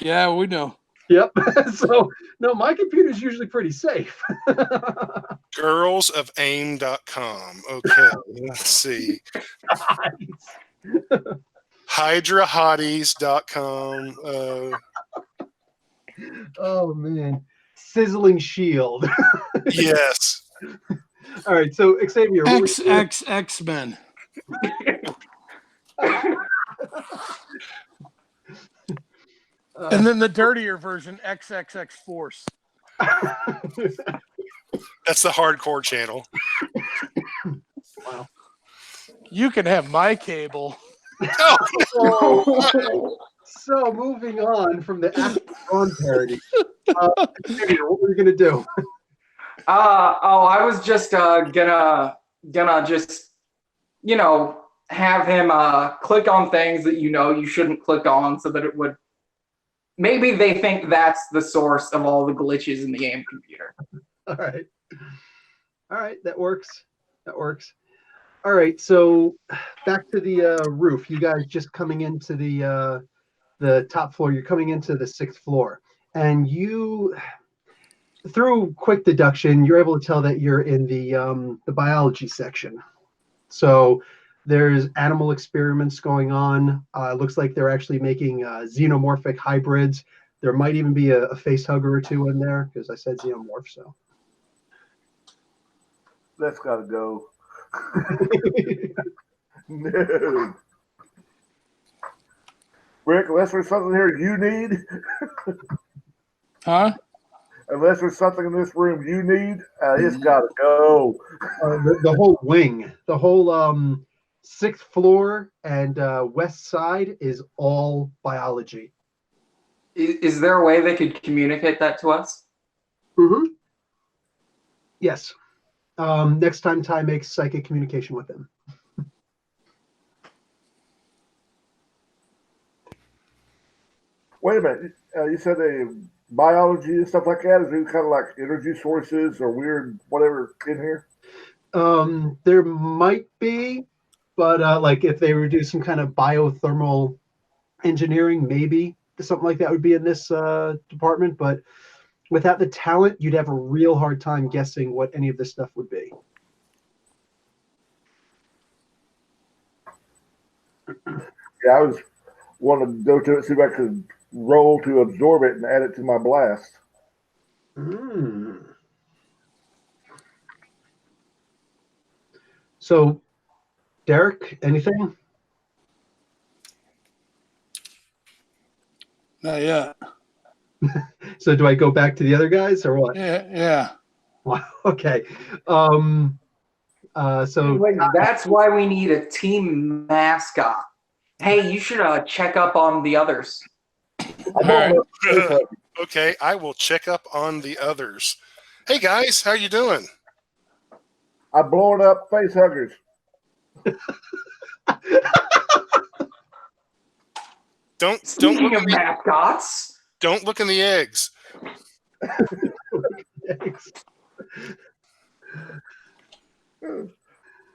S1: Yeah, we know.
S3: Yep. So no, my computer's usually pretty safe.
S2: girlsofaim.com. Okay, let's see. hydrahotties.com.
S3: Oh man, sizzling shield.
S2: Yes.
S3: All right, so Xavier,
S1: XXX-Men. And then the dirtier version, XXX Force.
S2: That's the hardcore channel.
S3: Wow.
S1: You can have my cable.
S3: So moving on from the Ron parody, Xavier, what were you gonna do?
S5: I was just gonna gonna just, have him click on things that you shouldn't click on, so that it would. Maybe they think that's the source of all the glitches in the game computer.
S3: All right, that works. All right, so back to the roof. You guys just coming into the top floor. You're coming into the 6th floor, and you, through quick deduction, you're able to tell that you're in the biology section. So there's animal experiments going on. Looks like they're actually making xenomorphic hybrids. There might even be a face hugger or two in there, because I said xenomorph. So
S4: That's got to go. No. Rick, unless there's something here you need,
S1: Huh?
S4: unless there's something in this room you need, it's got to go.
S3: the whole wing, the whole 6th floor and west side is all biology.
S5: Is there a way they could communicate that to us?
S3: Mm-hmm. Yes. Next time Ty makes psychic communication with them.
S4: Wait a minute. You said biology and stuff like that? Is there kind of like energy sources or weird whatever in here?
S3: There might be, but like if they were to do some kind of biothermal engineering, maybe something like that would be in this department. But without the talent, you'd have a real hard time guessing what any of this stuff would be.
S4: Yeah, I was wanting to go to it, see if I could roll to absorb it and add it to my blast.
S3: So, Derek, anything?
S1: Not yet.
S3: So do I go back to the other guys or what?
S1: Yeah.
S3: Wow. Okay. So
S5: That's why we need a team mascot. Hey, you should check up on the others.
S1: All right.
S2: Okay, I will check up on the others. Hey guys, how you doing?
S4: I'm blowing up face huggers.
S2: Don't
S5: Speaking
S2: look
S5: of mascots,
S2: don't look in the eggs.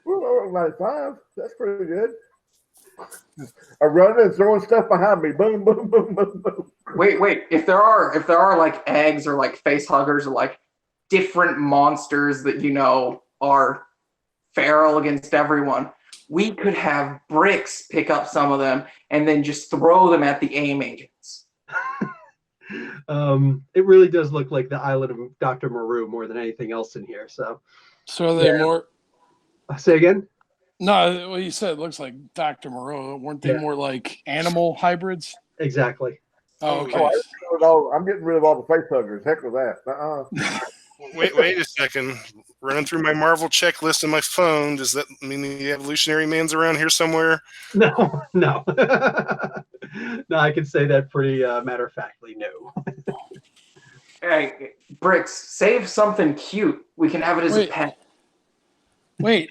S4: Well, 95. That's pretty good. I'm running and throwing stuff behind me. Boom, boom, boom, boom, boom.
S5: wait. If there are like eggs or like face huggers or like different monsters that are feral against everyone, we could have Bricks pick up some of them and then just throw them at the A.I.M agents.
S3: It really does look like the island of Dr. Maru more than anything else in here. So
S1: are they more?
S3: Say again?
S1: No, what you said looks like Dr. Moreau. Weren't they more like animal hybrids?
S3: Exactly.
S1: Oh, okay.
S4: I'm getting rid of all the face huggers. Heck with that.
S2: Wait a second. Running through my Marvel checklist on my phone. Does that mean the evolutionary man's around here somewhere?
S3: No. No, I can say that pretty matter-of-factly, no.
S5: Hey, Bricks, save something cute. We can have it as a pet.
S1: Wait.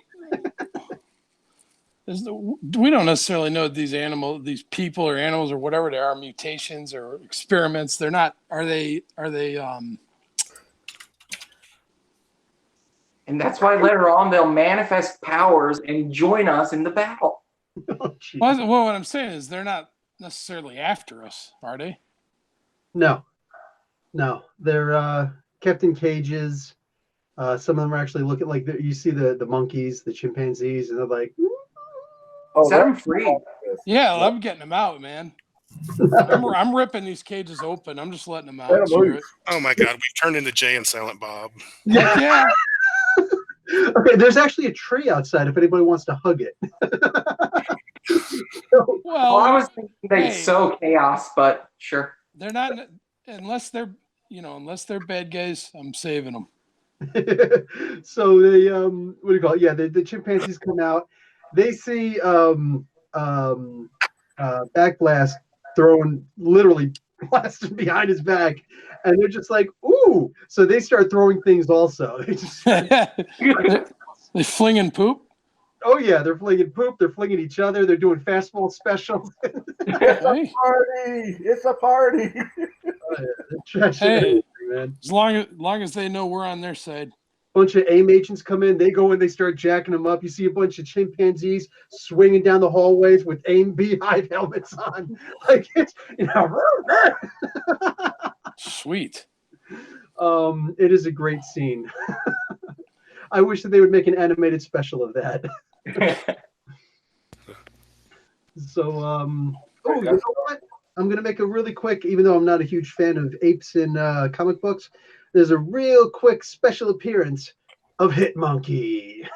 S1: We don't necessarily know these people or animals or whatever they are, mutations or experiments. They're not. Are they?
S5: And that's why later on they'll manifest powers and join us in the battle.
S1: Well, what I'm saying is they're not necessarily after us, are they?
S3: No. They're kept in cages. Some of them are actually looking like you see the monkeys, the chimpanzees, and they're like,
S5: set them free.
S1: Yeah, I'm getting them out, man. I'm ripping these cages open. I'm just letting them out.
S2: Oh my God, we've turned into Jay and Silent Bob.
S1: Yeah.
S3: Okay, there's actually a tree outside if anybody wants to hug it.
S5: Well, I was thinking they'd sow chaos, but sure.
S1: They're not, unless they're bad guys. I'm saving them.
S3: So they what do you call it? Yeah, the chimpanzees come out. They see Backblast throwing literally blasting behind his back, and they're just like, ooh. So they start throwing things also. They just
S1: They flinging poop.
S3: Oh yeah, they're flinging poop. They're flinging each other. They're doing fastball specials.
S1: Okay.
S4: Party! It's a party!
S3: They're trashing
S1: Hey.
S3: everything, man.
S1: As long as they know we're on their side.
S3: Bunch of AIM agents come in. They go in. They start jacking them up. You see a bunch of chimpanzees swinging down the hallways with AIM beehive helmets on. Like it's
S1: Sweet.
S3: It is a great scene. I wish that they would make an animated special of that. So, oh, you know what? I'm gonna make a really quick, even though I'm not a huge fan of apes in comic books. There's a real quick special appearance of Hitmonkey.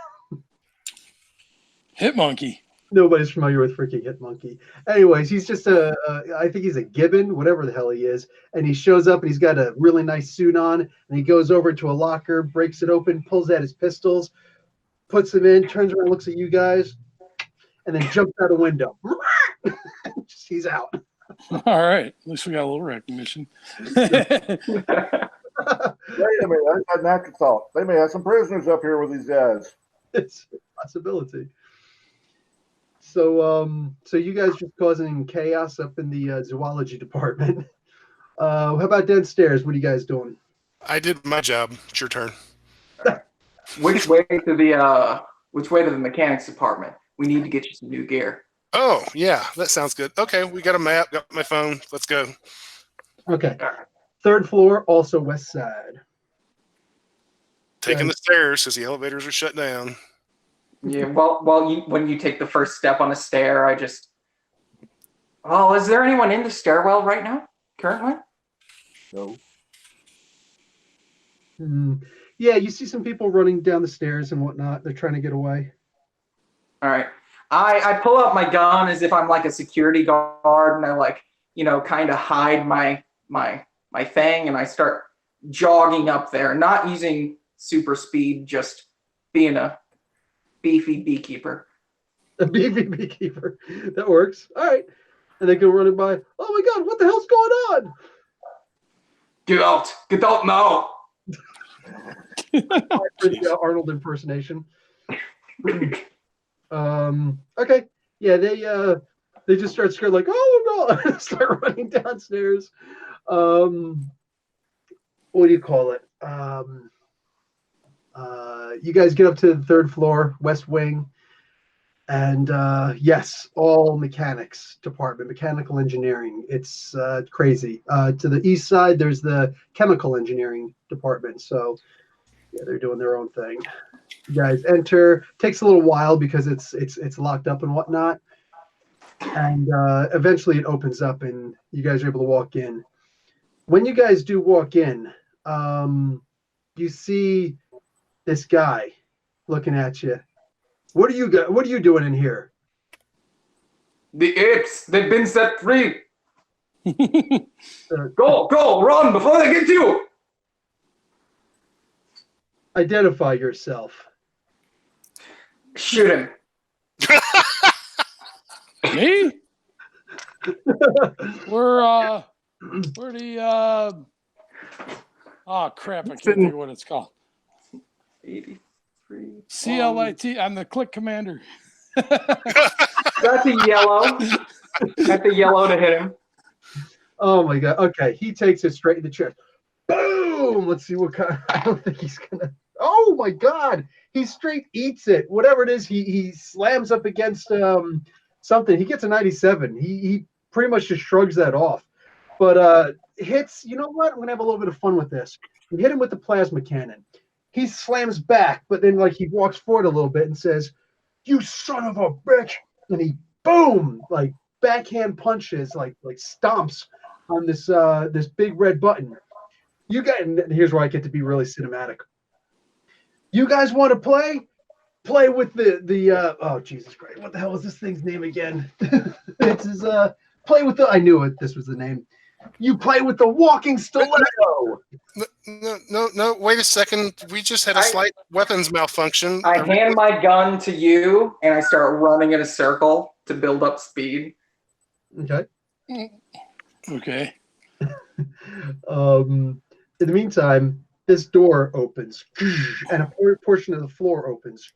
S1: Hitmonkey.
S3: Nobody's familiar with freaking Hitmonkey. Anyways, he's just I think he's a gibbon, whatever the hell he is. And he shows up and he's got a really nice suit on. And he goes over to a locker, breaks it open, pulls out his pistols, puts them in, turns around, looks at you guys, and then jumps out a window. He's out.
S1: All right. At least we got a little recognition.
S4: Wait a minute, I had an afterthought. They may have some prisoners up here with these guys.
S3: It's a possibility. So, so you guys just causing chaos up in the zoology department. How about downstairs? What are you guys doing?
S2: I did my job. It's your turn.
S5: Which way to the mechanics department? We need to get you some new gear.
S2: Oh, yeah, that sounds good. Okay, we got a map, got my phone. Let's go.
S3: Okay. Third floor, also west side.
S2: Taking the stairs because the elevators are shut down.
S5: Yeah, when you take the first step on a stair, is there anyone in the stairwell right now, currently?
S4: No.
S3: Yeah, you see some people running down the stairs and whatnot. They're trying to get away.
S5: All right. I pull out my gun as if I'm like a security guard, and I kind of hide my thing, and I start jogging up there, not using super speed, just being a beefy beekeeper.
S3: A beefy beekeeper. That works. All right. And they go running by. Oh my God, what the hell's going on?
S5: Get out now.
S3: Arnold impersonation. Okay. Yeah, they just start scared, like, oh no, start running downstairs. What do you call it? You guys get up to the third floor, west wing, and yes, all mechanics department, mechanical engineering. It's crazy. To the east side, there's the chemical engineering department. So yeah, they're doing their own thing. You guys enter. Takes a little while because it's locked up and whatnot. And eventually it opens up and you guys are able to walk in. When you guys do walk in, you see this guy looking at you. What are you doing in here?
S5: The apes, they've been set free. Go, run before they get you.
S3: Identify yourself.
S5: Shoot him.
S1: Me? We're the oh crap, I can't think of what it's called.
S5: 83.
S1: CLIT. I'm the click commander.
S5: That's a yellow. That's a yellow to hit him.
S3: Oh my God. Okay, he takes it straight in the chest. Boom! Let's see what kind. I don't think he's gonna. Oh my God! He straight eats it. Whatever it is, he slams up against something. He gets a 97. He pretty much just shrugs that off. But hits. You know what? I'm gonna have a little bit of fun with this. We hit him with the plasma cannon. He slams back, but then like he walks forward a little bit and says, "You son of a bitch!" And he boom, like backhand punches, like stomps on this this big red button. You guys, and here's where I get to be really cinematic. You guys want to play? Play with the oh Jesus Christ! What the hell is this thing's name again? This is play with the. I knew it. This was the name. You play with the walking stiletto.
S2: No. Wait a second. We just had a slight weapons malfunction.
S5: I hand my gun to you, and I start running in a circle to build up speed.
S3: Okay.
S1: Okay.
S3: In the meantime, this door opens, and a portion of the floor opens,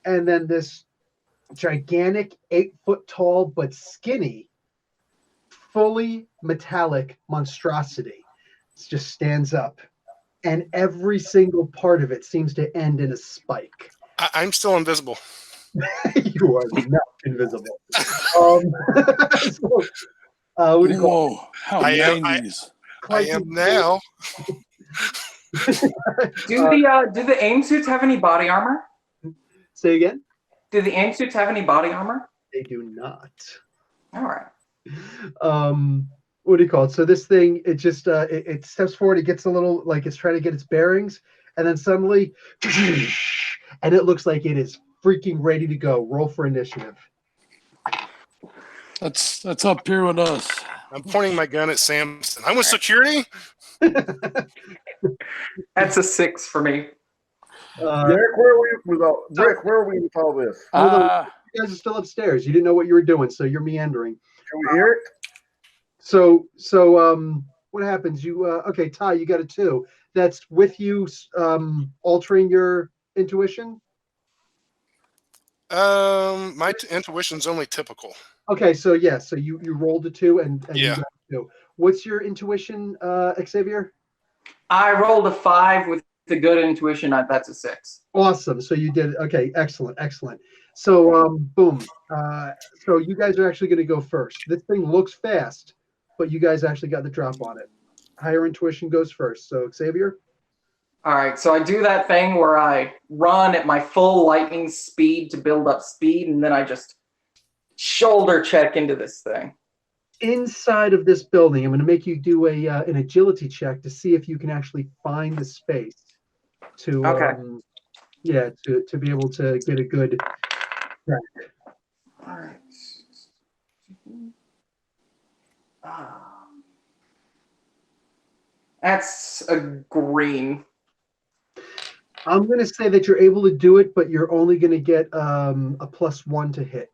S3: and then this gigantic 8-foot tall but skinny, fully metallic monstrosity just stands up, and every single part of it seems to end in a spike.
S2: I'm still invisible.
S3: You are not invisible. So, what do you call
S1: Whoa, how
S2: I am-
S1: 90s.
S2: I am now.
S5: Do the AIM suits have any body armor?
S3: Say again?
S5: Do the AIM suits have any body armor?
S3: They do not.
S5: All right.
S3: What do you call it? So this thing, it just it steps forward, it gets a little like it's trying to get its bearings, and then suddenly and it looks like it is freaking ready to go. Roll for initiative.
S1: That's up here with us.
S2: I'm pointing my gun at Samson. I'm with security.
S5: That's a 6 for me.
S4: Derek, where are we with all? Rick, where are we with all this?
S3: You guys are still upstairs. You didn't know what you were doing, so you're meandering.
S4: Can we hear it?
S3: So what happens? You okay, Ty, you got a 2. That's with you altering your intuition?
S2: My intuition's only typical.
S3: Okay, so yeah, so you rolled a 2 and you
S2: Yeah.
S3: got a 2. What's your intuition, Xavier?
S5: I rolled a 5 with the good intuition. That's a 6.
S3: Awesome. So you did okay, excellent. So boom. So you guys are actually gonna go first. This thing looks fast, but you guys actually got the drop on it. Higher intuition goes first. So Xavier?
S5: All right, so I do that thing where I run at my full lightning speed to build up speed, and then I just shoulder check into this thing.
S3: Inside of this building, I'm going to make you do an agility check to see if you can actually find the space to to be able to get a good track.
S5: All right. That's a green.
S3: I'm going to say that you're able to do it, but you're only going to get a +1 to hit.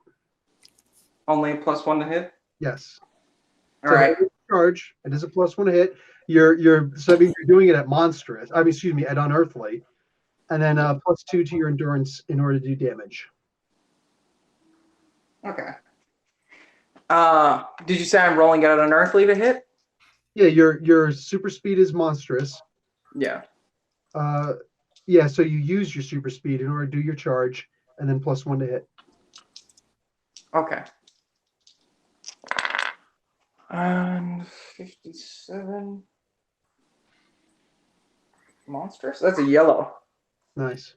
S5: Only a +1 to hit.
S3: Yes.
S5: All right.
S3: Charge. It is a +1 to hit. You're doing it at monstrous. At unearthly, and then +2 to your endurance in order to do damage.
S5: Okay. Did you say I'm rolling it at unearthly to hit?
S3: Yeah, your super speed is monstrous.
S5: Yeah.
S3: Yeah, so you use your super speed in order to do your charge, and then +1 to hit.
S5: Okay. And 57. Monstrous? That's a yellow.
S3: Nice.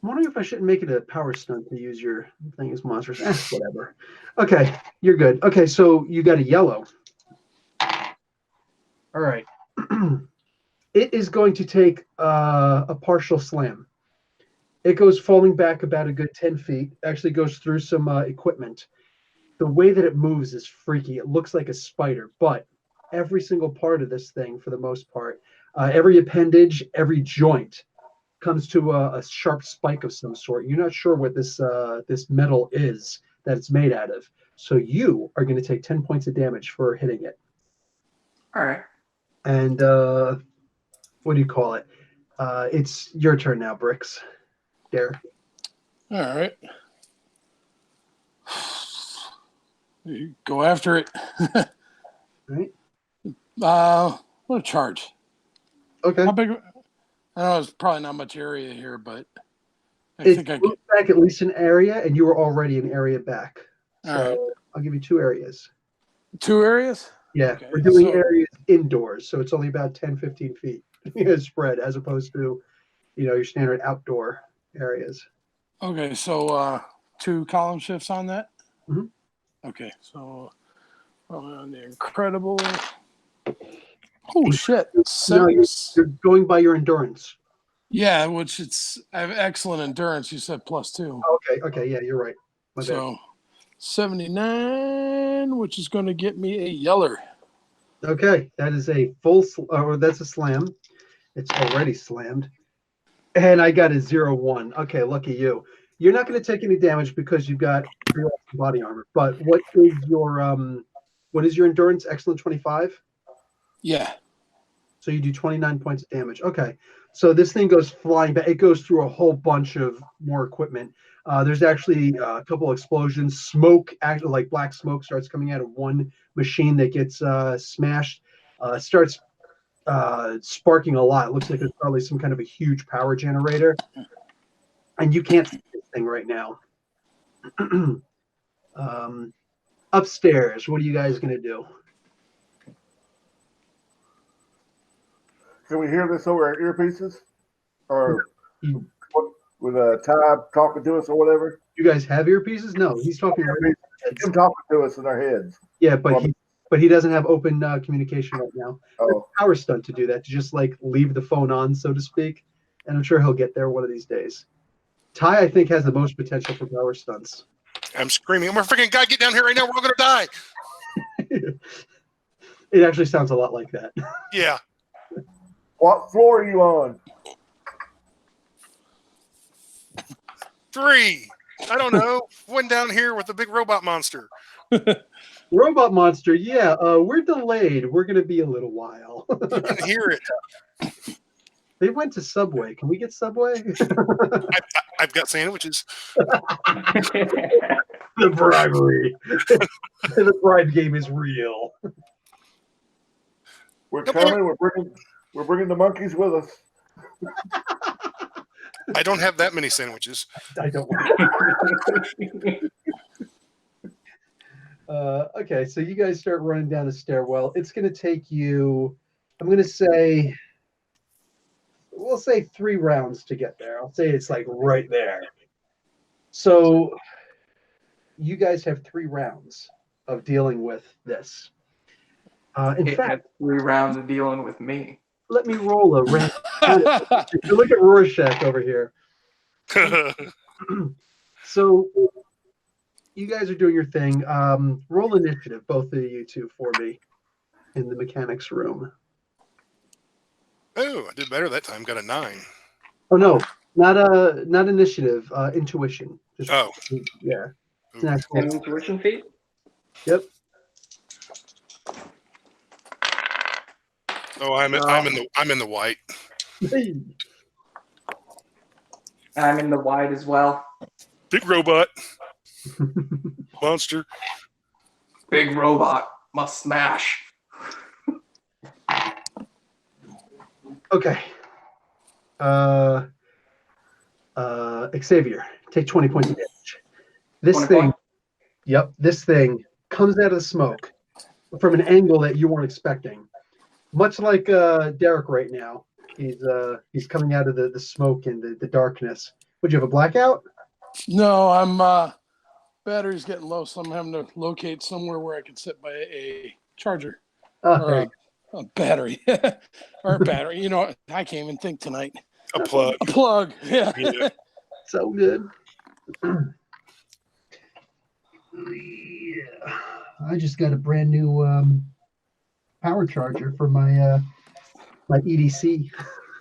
S3: I'm wondering if I shouldn't make it a power stunt to use your thing as monstrous. Whatever. Okay, you're good. Okay, so you got a yellow. All right. It is going to take a partial slam. It goes falling back about a good 10 feet. Actually goes through some equipment. The way that it moves is freaky. It looks like a spider, but every single part of this thing, for the most part, every appendage, every joint comes to a sharp spike of some sort. You're not sure what this metal is that it's made out of. So you are going to take 10 points of damage for hitting it.
S5: All right.
S3: And what do you call it? It's your turn now, Bricks. There.
S1: All right. You go after it.
S3: Right.
S1: What a charge.
S3: Okay.
S1: How big? I know it's probably not much area here, but I
S3: It
S1: think I
S3: moves back at least an area, and you were already an area back. So
S1: All right.
S3: I'll give you 2 areas.
S1: 2 areas.
S3: Yeah,
S1: Okay,
S3: we're doing
S1: so-
S3: areas indoors, so it's only about 10, 15 feet spread, as opposed to, your standard outdoor areas.
S1: Okay, so 2 column shifts on that.
S3: Mhm.
S1: Okay, so on the incredible. Oh shit!
S3: No, you're going by your endurance.
S1: Yeah, which I have excellent endurance. You said +2.
S3: Okay, yeah, you're right. My bad.
S1: So 79, which is going to get me a yeller.
S3: Okay, that is a that's a slam. It's already slammed. And I got a 0-1. Okay, lucky you. You're not going to take any damage because you've got body armor. But what is your endurance? Excellent 25?
S1: Yeah.
S3: So you do 29 points of damage. Okay. So this thing goes flying back. It goes through a whole bunch of more equipment. There's actually a couple explosions. Smoke, actually, like black smoke, starts coming out of one machine that gets smashed. Starts sparking a lot. It looks like it's probably some kind of a huge power generator. And you can't see this thing right now. Upstairs, what are you guys going to do?
S4: Can we hear this over our earpieces? Or
S3: You,
S4: with Ty talking to us or whatever?
S3: you guys have earpieces? No, he's talking.
S4: Him talking to us in our heads.
S3: Yeah, but he doesn't have open communication right now.
S4: Oh,
S3: Power stunt to do that, to just like leave the phone on, so to speak. And I'm sure he'll get there one of these days. Ty, I think, has the most potential for power stunts.
S2: I'm screaming, "I'm a freaking guy! Get down here right now! We're all gonna die!"
S3: It actually sounds a lot like that.
S2: Yeah.
S4: what floor are you on?
S2: 3. I don't know. Went down here with the big robot monster.
S3: Robot monster, yeah. We're delayed. We're gonna be a little while.
S2: You can hear it.
S3: They went to Subway. Can we get Subway?
S2: I've got sandwiches.
S3: The bribery. The bribe game is real.
S4: We're coming. We're bringing the monkeys with us.
S2: I don't have that many sandwiches.
S3: I don't want okay, so you guys start running down the stairwell. It's going to take you, I'm going to say, we'll say 3 rounds to get there. I'll say it's like right there. So you guys have 3 rounds of dealing with this. In fact,
S5: 3 rounds of dealing with me.
S3: let me roll a random. Look at Rorschach over here. So you guys are doing your thing. Roll initiative, both of you two, for me in the mechanics room.
S2: Oh, I did better that time. Got a 9.
S3: Oh no, not initiative. Intuition. Just,
S2: Oh,
S3: yeah. It's an
S5: An
S3: actual,
S5: intuition feat?
S3: yep.
S2: oh, I'm in the white.
S5: I'm in the wide as well.
S2: Big robot monster.
S5: Big robot must smash.
S3: Okay. Xavier, take 20 points of damage. This
S5: 20
S3: thing,
S5: points?
S3: yep, this thing comes out of the smoke from an angle that you weren't expecting. Much like Derek right now, he's coming out of the smoke and the darkness. Would you have a blackout?
S1: No, I'm battery's getting low, so I'm having to locate somewhere where I can sit by a charger or
S3: Right.
S1: a battery or a battery. You know, I can't even think tonight.
S2: A plug.
S1: A plug. Yeah.
S2: Yeah.
S3: So good. Yeah. I just got a brand new power charger for my my EDC.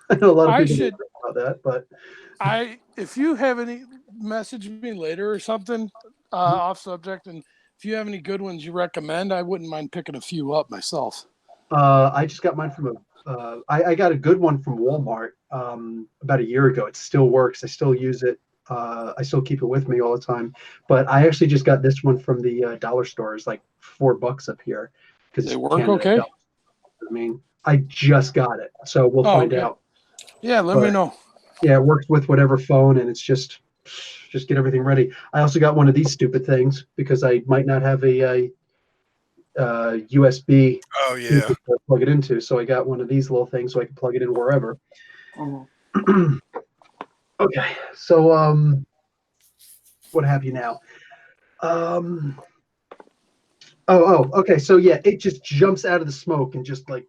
S3: I know a lot of
S1: I
S3: people
S1: should-
S3: don't know about that, but
S1: If you have any, message me later or something off subject, and if you have any good ones you recommend, I wouldn't mind picking a few up myself.
S3: I just got mine from I got a good one from Walmart about a year ago. It still works. I still use it. I still keep it with me all the time. But I actually just got this one from the dollar store. It's like $4 up here.
S1: They work okay?
S3: I mean, I just got it, so we'll find
S1: okay.
S3: out.
S1: Yeah, let me know.
S3: Yeah, it works with whatever phone, and it's just get everything ready. I also got one of these stupid things because I might not have a USB
S2: Oh yeah.
S3: to plug it into, so I got one of these little things so I can plug it in wherever.
S5: Mhm.
S3: Okay, so what have you now? Okay, so yeah, it just jumps out of the smoke and just like,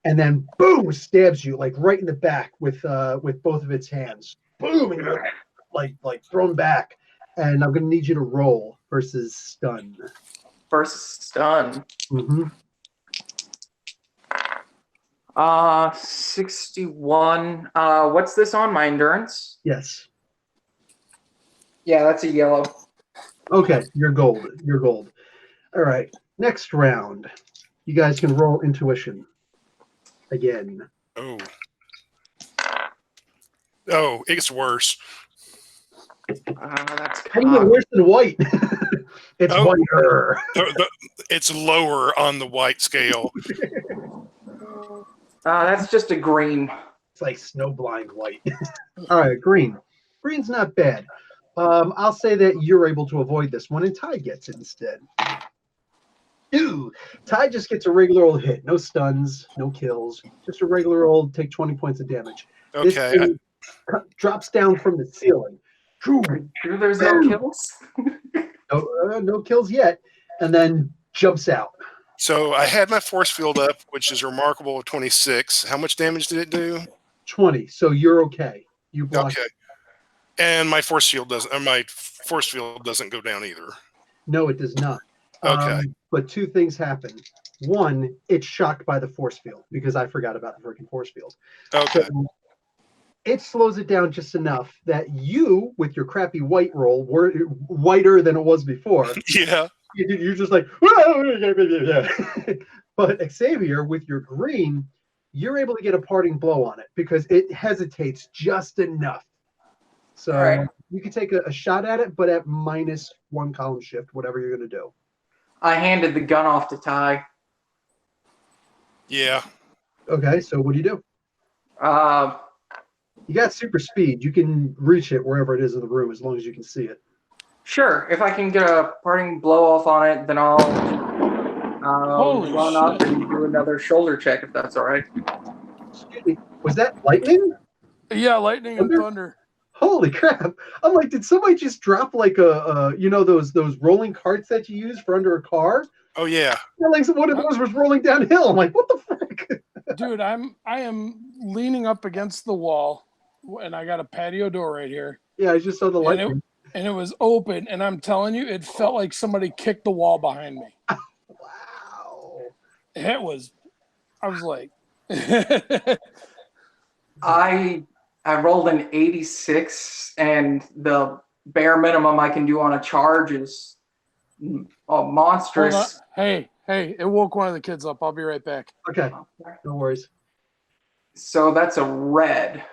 S3: and then boom, stabs you like right in the back with both of its hands. Boom, and you're like thrown back. And I'm gonna need you to roll versus stun.
S5: Versus stun.
S3: Mm-hmm.
S5: 61. What's this on? My endurance?
S3: Yes.
S5: Yeah, that's a yellow.
S3: Okay, you're gold. You're gold. All right. Next round, you guys can roll intuition. again.
S2: Oh. Oh, it gets worse.
S5: That's
S3: How do you get worse than white? It's
S2: Oh.
S3: whiter.
S2: It's lower on the white scale.
S5: That's just a green.
S3: It's like snowblind white. All right, green. Green's not bad. I'll say that you're able to avoid this one, and Ty gets it instead. Ew. Ty just gets a regular old hit. No stuns, no kills. Just a regular old take 20 points of damage. This
S2: Okay.
S3: thing drops down from the ceiling.
S5: Sure, there's no kills.
S3: No kills yet. And then jumps out.
S2: So I had my force field up, which is remarkable at 26. How much damage did it do?
S3: 20. So you're okay. You block.
S2: Okay. And my force field doesn't go down either.
S3: No, it does not.
S2: Okay.
S3: But two things happen. One, it's shocked by the force field because I forgot about the freaking force field.
S2: Okay.
S3: So it slows it down just enough that you, with your crappy white roll, were whiter than it was before.
S2: Yeah.
S3: You're just like, but Xavier, with your green, you're able to get a parting blow on it because it hesitates just enough. So
S5: Right.
S3: you can take a shot at it, but at -1 column shift, whatever you're going to do.
S5: I handed the gun off to Ty.
S2: Yeah.
S3: Okay, so what do you do?
S5: Uh,
S3: You got super speed. You can reach it wherever it is in the room as long as you can see it.
S5: Sure. If I can get a parting blow off on it, then I'll
S1: Holy
S5: run up
S1: shit.
S5: and do another shoulder check if that's all right.
S3: Excuse me. Was that lightning?
S1: Yeah, lightning and thunder.
S3: Holy crap! I'm like, did somebody just drop like a those rolling carts that you use for under a car?
S2: Oh yeah.
S3: Yeah, like one of those was rolling downhill. I'm like, what the frick?
S1: Dude, I am leaning up against the wall, and I got a patio door right here,
S3: Yeah, I just saw the
S1: and
S3: lightning.
S1: it was open, and I'm telling you, it felt like somebody kicked the wall behind me.
S3: Wow.
S1: It was, I was like,
S5: I rolled an 86, and the bare minimum I can do on a charge is
S1: hold on.
S5: monstrous.
S1: Hey, it woke one of the kids up. I'll be right back.
S3: Okay, no worries.
S5: So that's a red.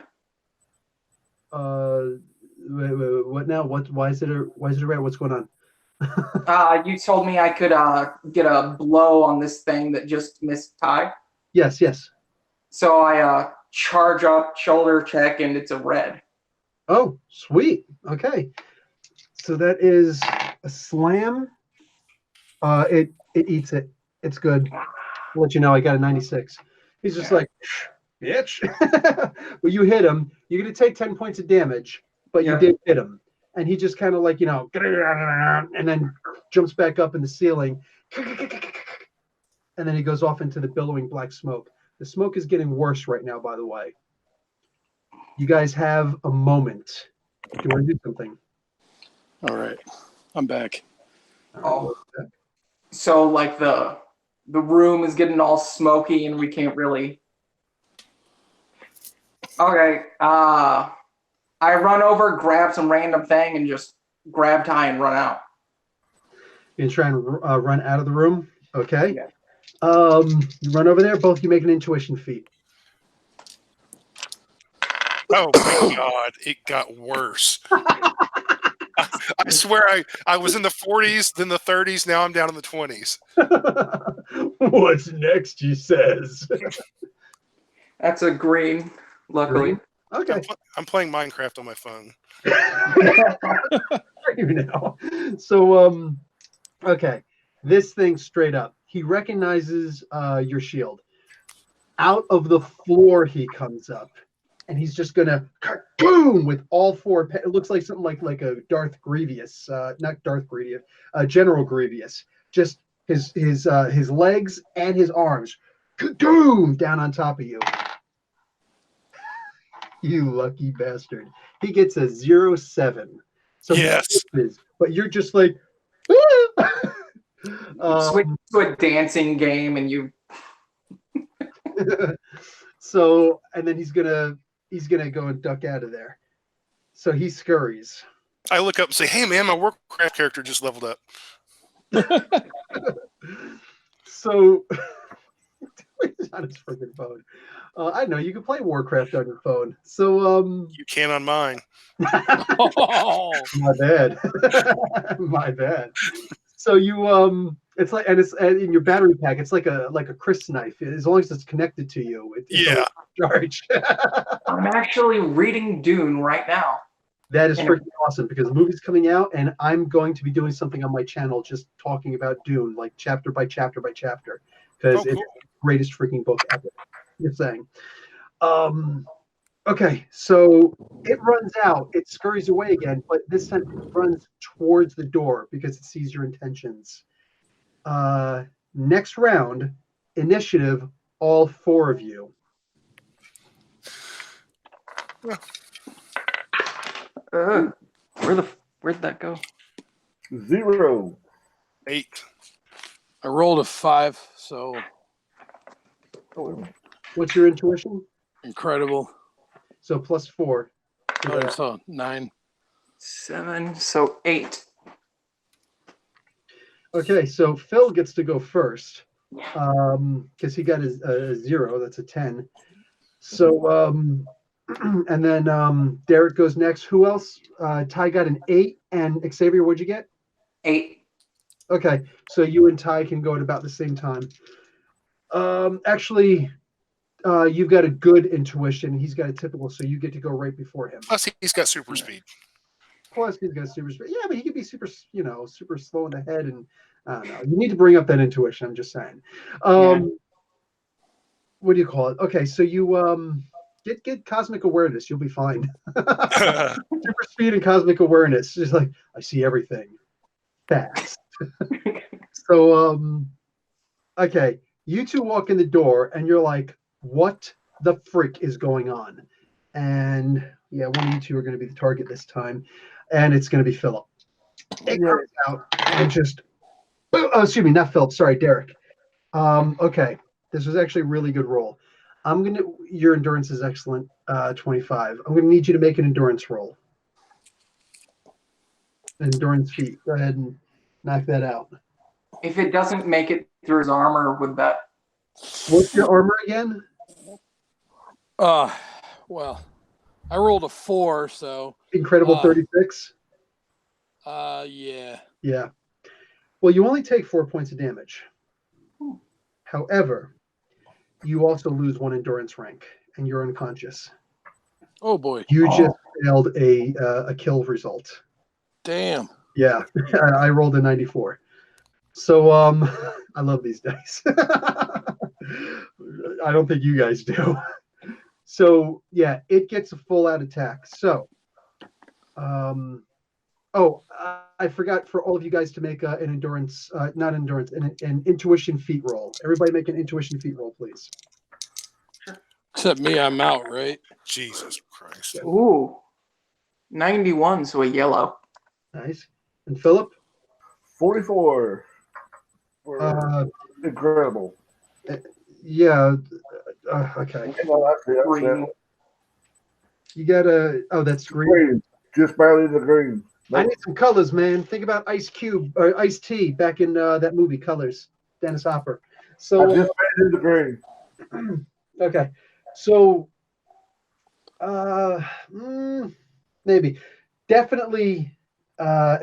S3: Wait, what now? Why is it a red? What's going on?
S5: You told me I could get a blow on this thing that just missed Ty.
S3: Yes.
S5: So I charge up, shoulder check, and it's a red.
S3: Oh, sweet. Okay. So that is a slam. It eats it. It's good. I'll let you know I got a 96. He's just like, bitch. Well, you hit him. You're going to take 10 points of damage, but you did hit him. And he just kind of like, and then jumps back up in the ceiling. And then he goes off into the billowing black smoke. The smoke is getting worse right now, by the way. You guys have a moment. Do you want to do something?
S1: All right, I'm back.
S5: Oh. So like the room is getting all smoky and we can't really. Okay. I run over, grab some random thing, and just grab Ty and run out.
S3: You can try and run out of the room. Okay.
S5: Yeah.
S3: You run over there. Both you make an intuition feat.
S2: Oh my god, it got worse. I swear I was in the 40s, then the 30s, now I'm down in the 20s.
S3: What's next, he says.
S5: That's a green, luckily.
S3: Green? Okay.
S2: I'm playing Minecraft on my phone.
S3: So, okay. This thing straight up. He recognizes your shield. Out of the floor he comes up. And he's just gonna boom with all four. It looks like something like a Darth Grievous, not Darth Grievous, General Grievous. Just his legs and his arms, boom, down on top of you. You lucky bastard. He gets a 0-7. So
S2: yes,
S3: but you're just like.
S5: Switch to a dancing game, and you.
S3: So, and then he's gonna go and duck out of there. So he scurries.
S2: I look up and say, "Hey, man, my Warcraft character just leveled up."
S3: So, He's on his freaking phone. I know you can play Warcraft on your phone. So
S2: You can on mine.
S1: Oh,
S3: my bad. My bad. So you it's like and in your battery pack, it's like a Chris knife. As long as it's connected to you, it's
S2: Yeah.
S3: charged.
S5: I'm actually reading Dune right now.
S3: That is
S5: And-
S3: freaking awesome because the movie's coming out, and I'm going to be doing something on my channel just talking about Dune, like chapter by chapter by chapter, because
S2: Oh,
S3: it's
S2: cool.
S3: the greatest freaking book ever. You're saying. Okay, so it runs out, it scurries away again, but this time it runs towards the door because it sees your intentions. Next round, initiative, all 4 of you.
S5: Where'd that go?
S4: 0.
S2: 8.
S1: I rolled a 5, so
S4: Oh,
S3: What's your intuition?
S1: incredible.
S3: So +4.
S1: Oh, so 9.
S5: 7, so 8.
S3: Okay, so Phil gets to go first because he got a 0. That's a 10. So and then Derek goes next. Who else? Ty got an 8, and Xavier, what'd you get?
S5: 8.
S3: Okay, so you and Ty can go at about the same time. Actually, you've got a good intuition. He's got a typical, so you get to go right before him.
S2: Plus, he's got super speed.
S3: Plus, he's got super speed. Yeah, but he could be super, super slow in the head, and I don't know. You need to bring up that intuition. I'm just saying. What do you call it? Okay, so you get cosmic awareness. You'll be fine. Super speed and cosmic awareness. Just like I see everything fast. So okay, you two walk in the door, and you're like, "What the frick is going on?" And yeah, one of you two are going to be the target this time, and it's going to be Philip. It comes out and just, oh, excuse me, not Philip. Sorry, Derek. Okay, this was actually a really good roll. Your endurance is excellent. 25. I'm gonna need you to make an endurance roll. Endurance feat. Go ahead and knock that out.
S5: If it doesn't make it through his armor, would that?
S3: What's your armor again?
S1: Well, I rolled a 4, so
S3: Incredible 36.
S1: yeah.
S3: Yeah. Well, you only take 4 points of damage. However, you also lose 1 endurance rank, and you're unconscious.
S1: Oh boy.
S3: You just failed a kill result.
S1: Damn.
S3: Yeah, I rolled a 94. So I love these dice. I don't think you guys do. So yeah, it gets a full out attack. So I forgot for all of you guys to make an endurance, not endurance, an intuition feat roll. Everybody make an intuition feat roll, please.
S1: Except me, I'm out, right?
S2: Jesus Christ.
S5: Ooh, 91, so a yellow.
S3: Nice. And Philip?
S4: 44.
S3: Uh,
S4: Incredible.
S3: yeah. Okay.
S5: Green.
S3: You got that's green.
S4: Green. Just barely the green.
S3: I need some colors, man. Think about Ice Cube or Ice T back in that movie, Colors, Dennis Hopper. So
S4: I just made it the green.
S3: okay, so maybe definitely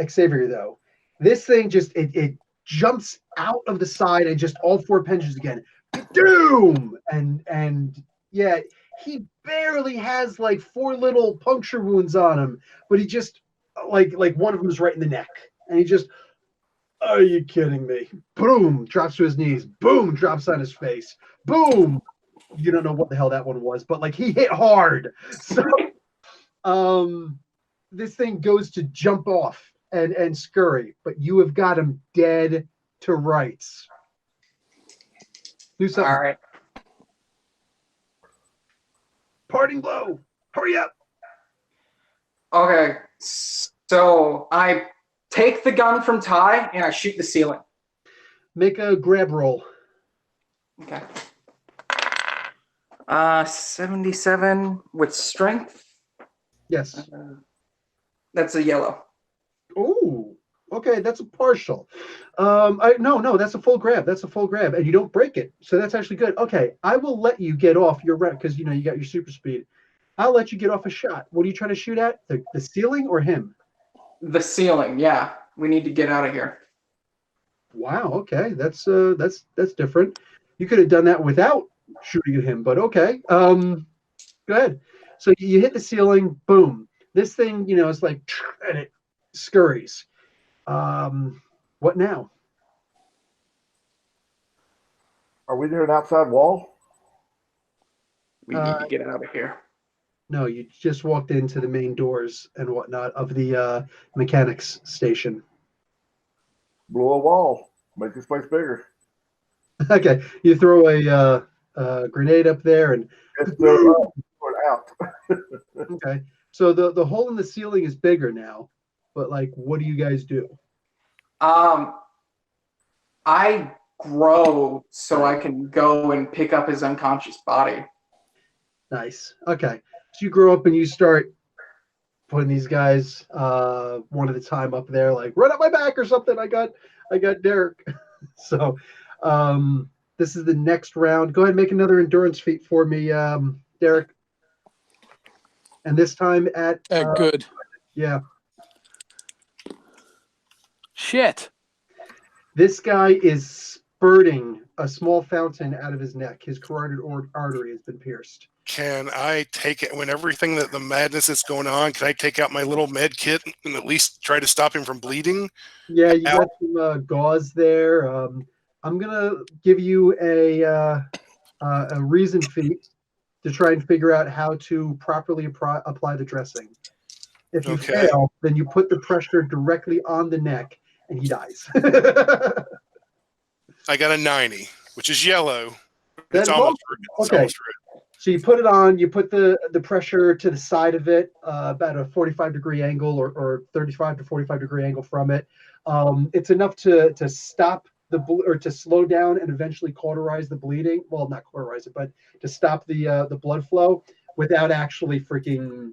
S3: Xavier though. This thing just it jumps out of the side and just all 4 pinches again. Doom and yeah, he barely has like 4 little puncture wounds on him, but he just like one of them is right in the neck, and he just, are you kidding me? Boom, drops to his knees. Boom, drops on his face. Boom. You don't know what the hell that one was, but like he hit hard. So this thing goes to jump off and scurry, but you have got him dead to rights. Do something.
S5: All right.
S3: Parting blow. Hurry up.
S5: Okay, so I take the gun from Ty and I shoot the ceiling.
S3: Make a grab roll.
S5: Okay. 77 with strength.
S3: Yes.
S5: That's a yellow.
S3: Ooh. Okay, that's a partial. No, that's a full grab. That's a full grab, and you don't break it, so that's actually good. Okay, I will let you get off your rep because you got your super speed. I'll let you get off a shot. What are you trying to shoot at? The ceiling or him?
S5: The ceiling, yeah. We need to get out of here.
S3: Wow. Okay, that's different. You could have done that without shooting at him, but okay. Go ahead. So you hit the ceiling. Boom. This thing, it's like, and it scurries. What now?
S4: Are we near an outside wall?
S5: We need to get out of here.
S3: No, you just walked into the main doors and whatnot of the mechanics station.
S4: Blow a wall. Make this place bigger.
S3: Okay, you throw a grenade up there, and
S4: It's throw it out.
S3: okay. So the hole in the ceiling is bigger now, but like, what do you guys do?
S5: I grow so I can go and pick up his unconscious body.
S3: Nice. Okay, so you grow up and you start putting these guys one at a time up there, like run up my back or something. I got Derek. So this is the next round. Go ahead and make another endurance feat for me, Derek. And this time at
S1: Good.
S3: yeah.
S1: Shit.
S3: This guy is spurting a small fountain out of his neck. His carotid artery has been pierced.
S2: Can I take it when everything that the madness that's going on? Can I take out my little med kit and at least try to stop him from bleeding?
S3: Yeah, you got some gauze there. I'm gonna give you a reason feat to try and figure out how to properly apply the dressing. If you fail, then you put the pressure directly on the neck, and he dies.
S2: I got a 90, which is yellow.
S3: That's
S2: It's almost
S3: okay.
S2: red.
S3: So you put it on, you put the pressure to the side of it, about a 45-degree angle or 35 to 45-degree angle from it. It's enough to stop or to slow down and eventually cauterize the bleeding. Well, not cauterize it, but to stop the blood flow without actually freaking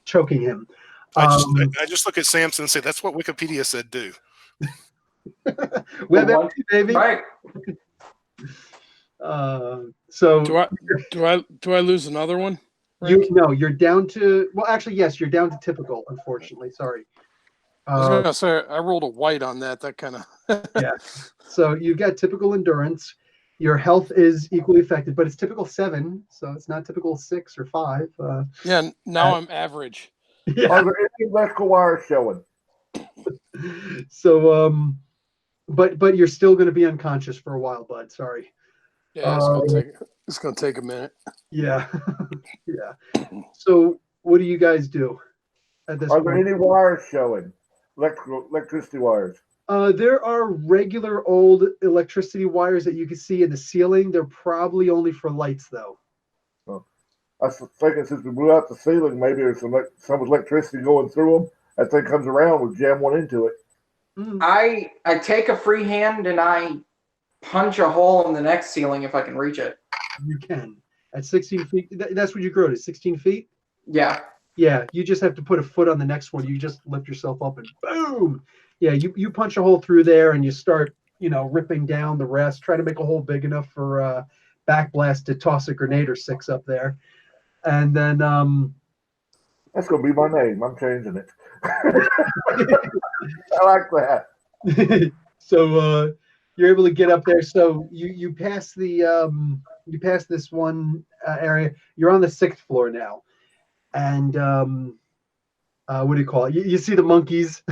S3: choking him.
S2: I just look at Samson and say, that's what Wikipedia said do.
S3: Web empty, baby.
S5: Right.
S3: So
S1: do I lose another one?
S3: You're down to, well, actually, yes, you're down to typical, unfortunately. Sorry.
S1: I was gonna say I rolled a white on that. That kind of
S3: yeah. So you've got typical endurance. Your health is equally affected, but it's typical 7, so it's not typical 6 or 5.
S1: Yeah, now I'm average.
S3: Yeah.
S4: Are there any electrical wires showing?
S3: So, but you're still going to be unconscious for a while, bud. Sorry.
S1: Yeah, it's gonna take a minute.
S3: Yeah. Yeah. So, what do you guys do at this
S4: Are
S3: point?
S4: there any wires showing? Electricity wires?
S3: There are regular old electricity wires that you can see in the ceiling. They're probably only for lights, though.
S4: I was thinking since we blew out the ceiling, maybe there's some electricity going through them. That thing comes around, we'll jam one into it.
S3: Mm.
S5: I take a free hand and I punch a hole in the next ceiling if I can reach it.
S3: You can. At 16 feet, that's what you grow to, 16 feet?
S5: Yeah.
S3: Yeah, you just have to put a foot on the next one. You just lift yourself up and boom. Yeah, you punch a hole through there and you start, ripping down the rest, try to make a hole big enough for backblast to toss a grenade or 6 up there. And then
S4: that's going to be my name. I'm changing it. I like that.
S3: So you're able to get up there. So you pass you pass this one area. You're on the 6th floor now, and what do you call it? You see the monkeys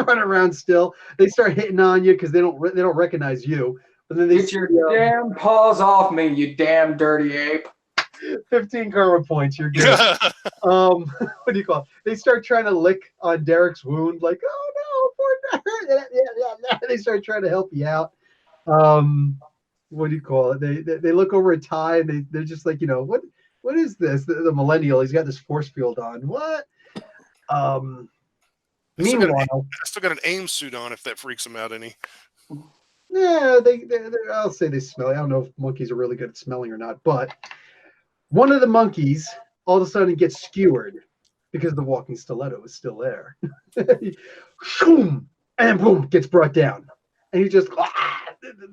S3: running around still. They start hitting on you because they don't recognize you. But then they
S5: Get your damn paws off me, you damn dirty ape.
S3: 15 karma points. You're good. What do you call it? They start trying to lick on Derek's wound, like, oh no, poor Derek. Yeah. They start trying to help you out. What do you call it? They look over at Ty and they're just like, what is this? The millennial, he's got this force field on. What? Meanwhile,
S2: I still got an AIM suit on if that freaks them out any.
S3: yeah, I'll say they smell. I don't know if monkeys are really good at smelling or not, but one of the monkeys all of a sudden gets skewered because the walking stiletto is still there. and boom, gets brought down. And he just,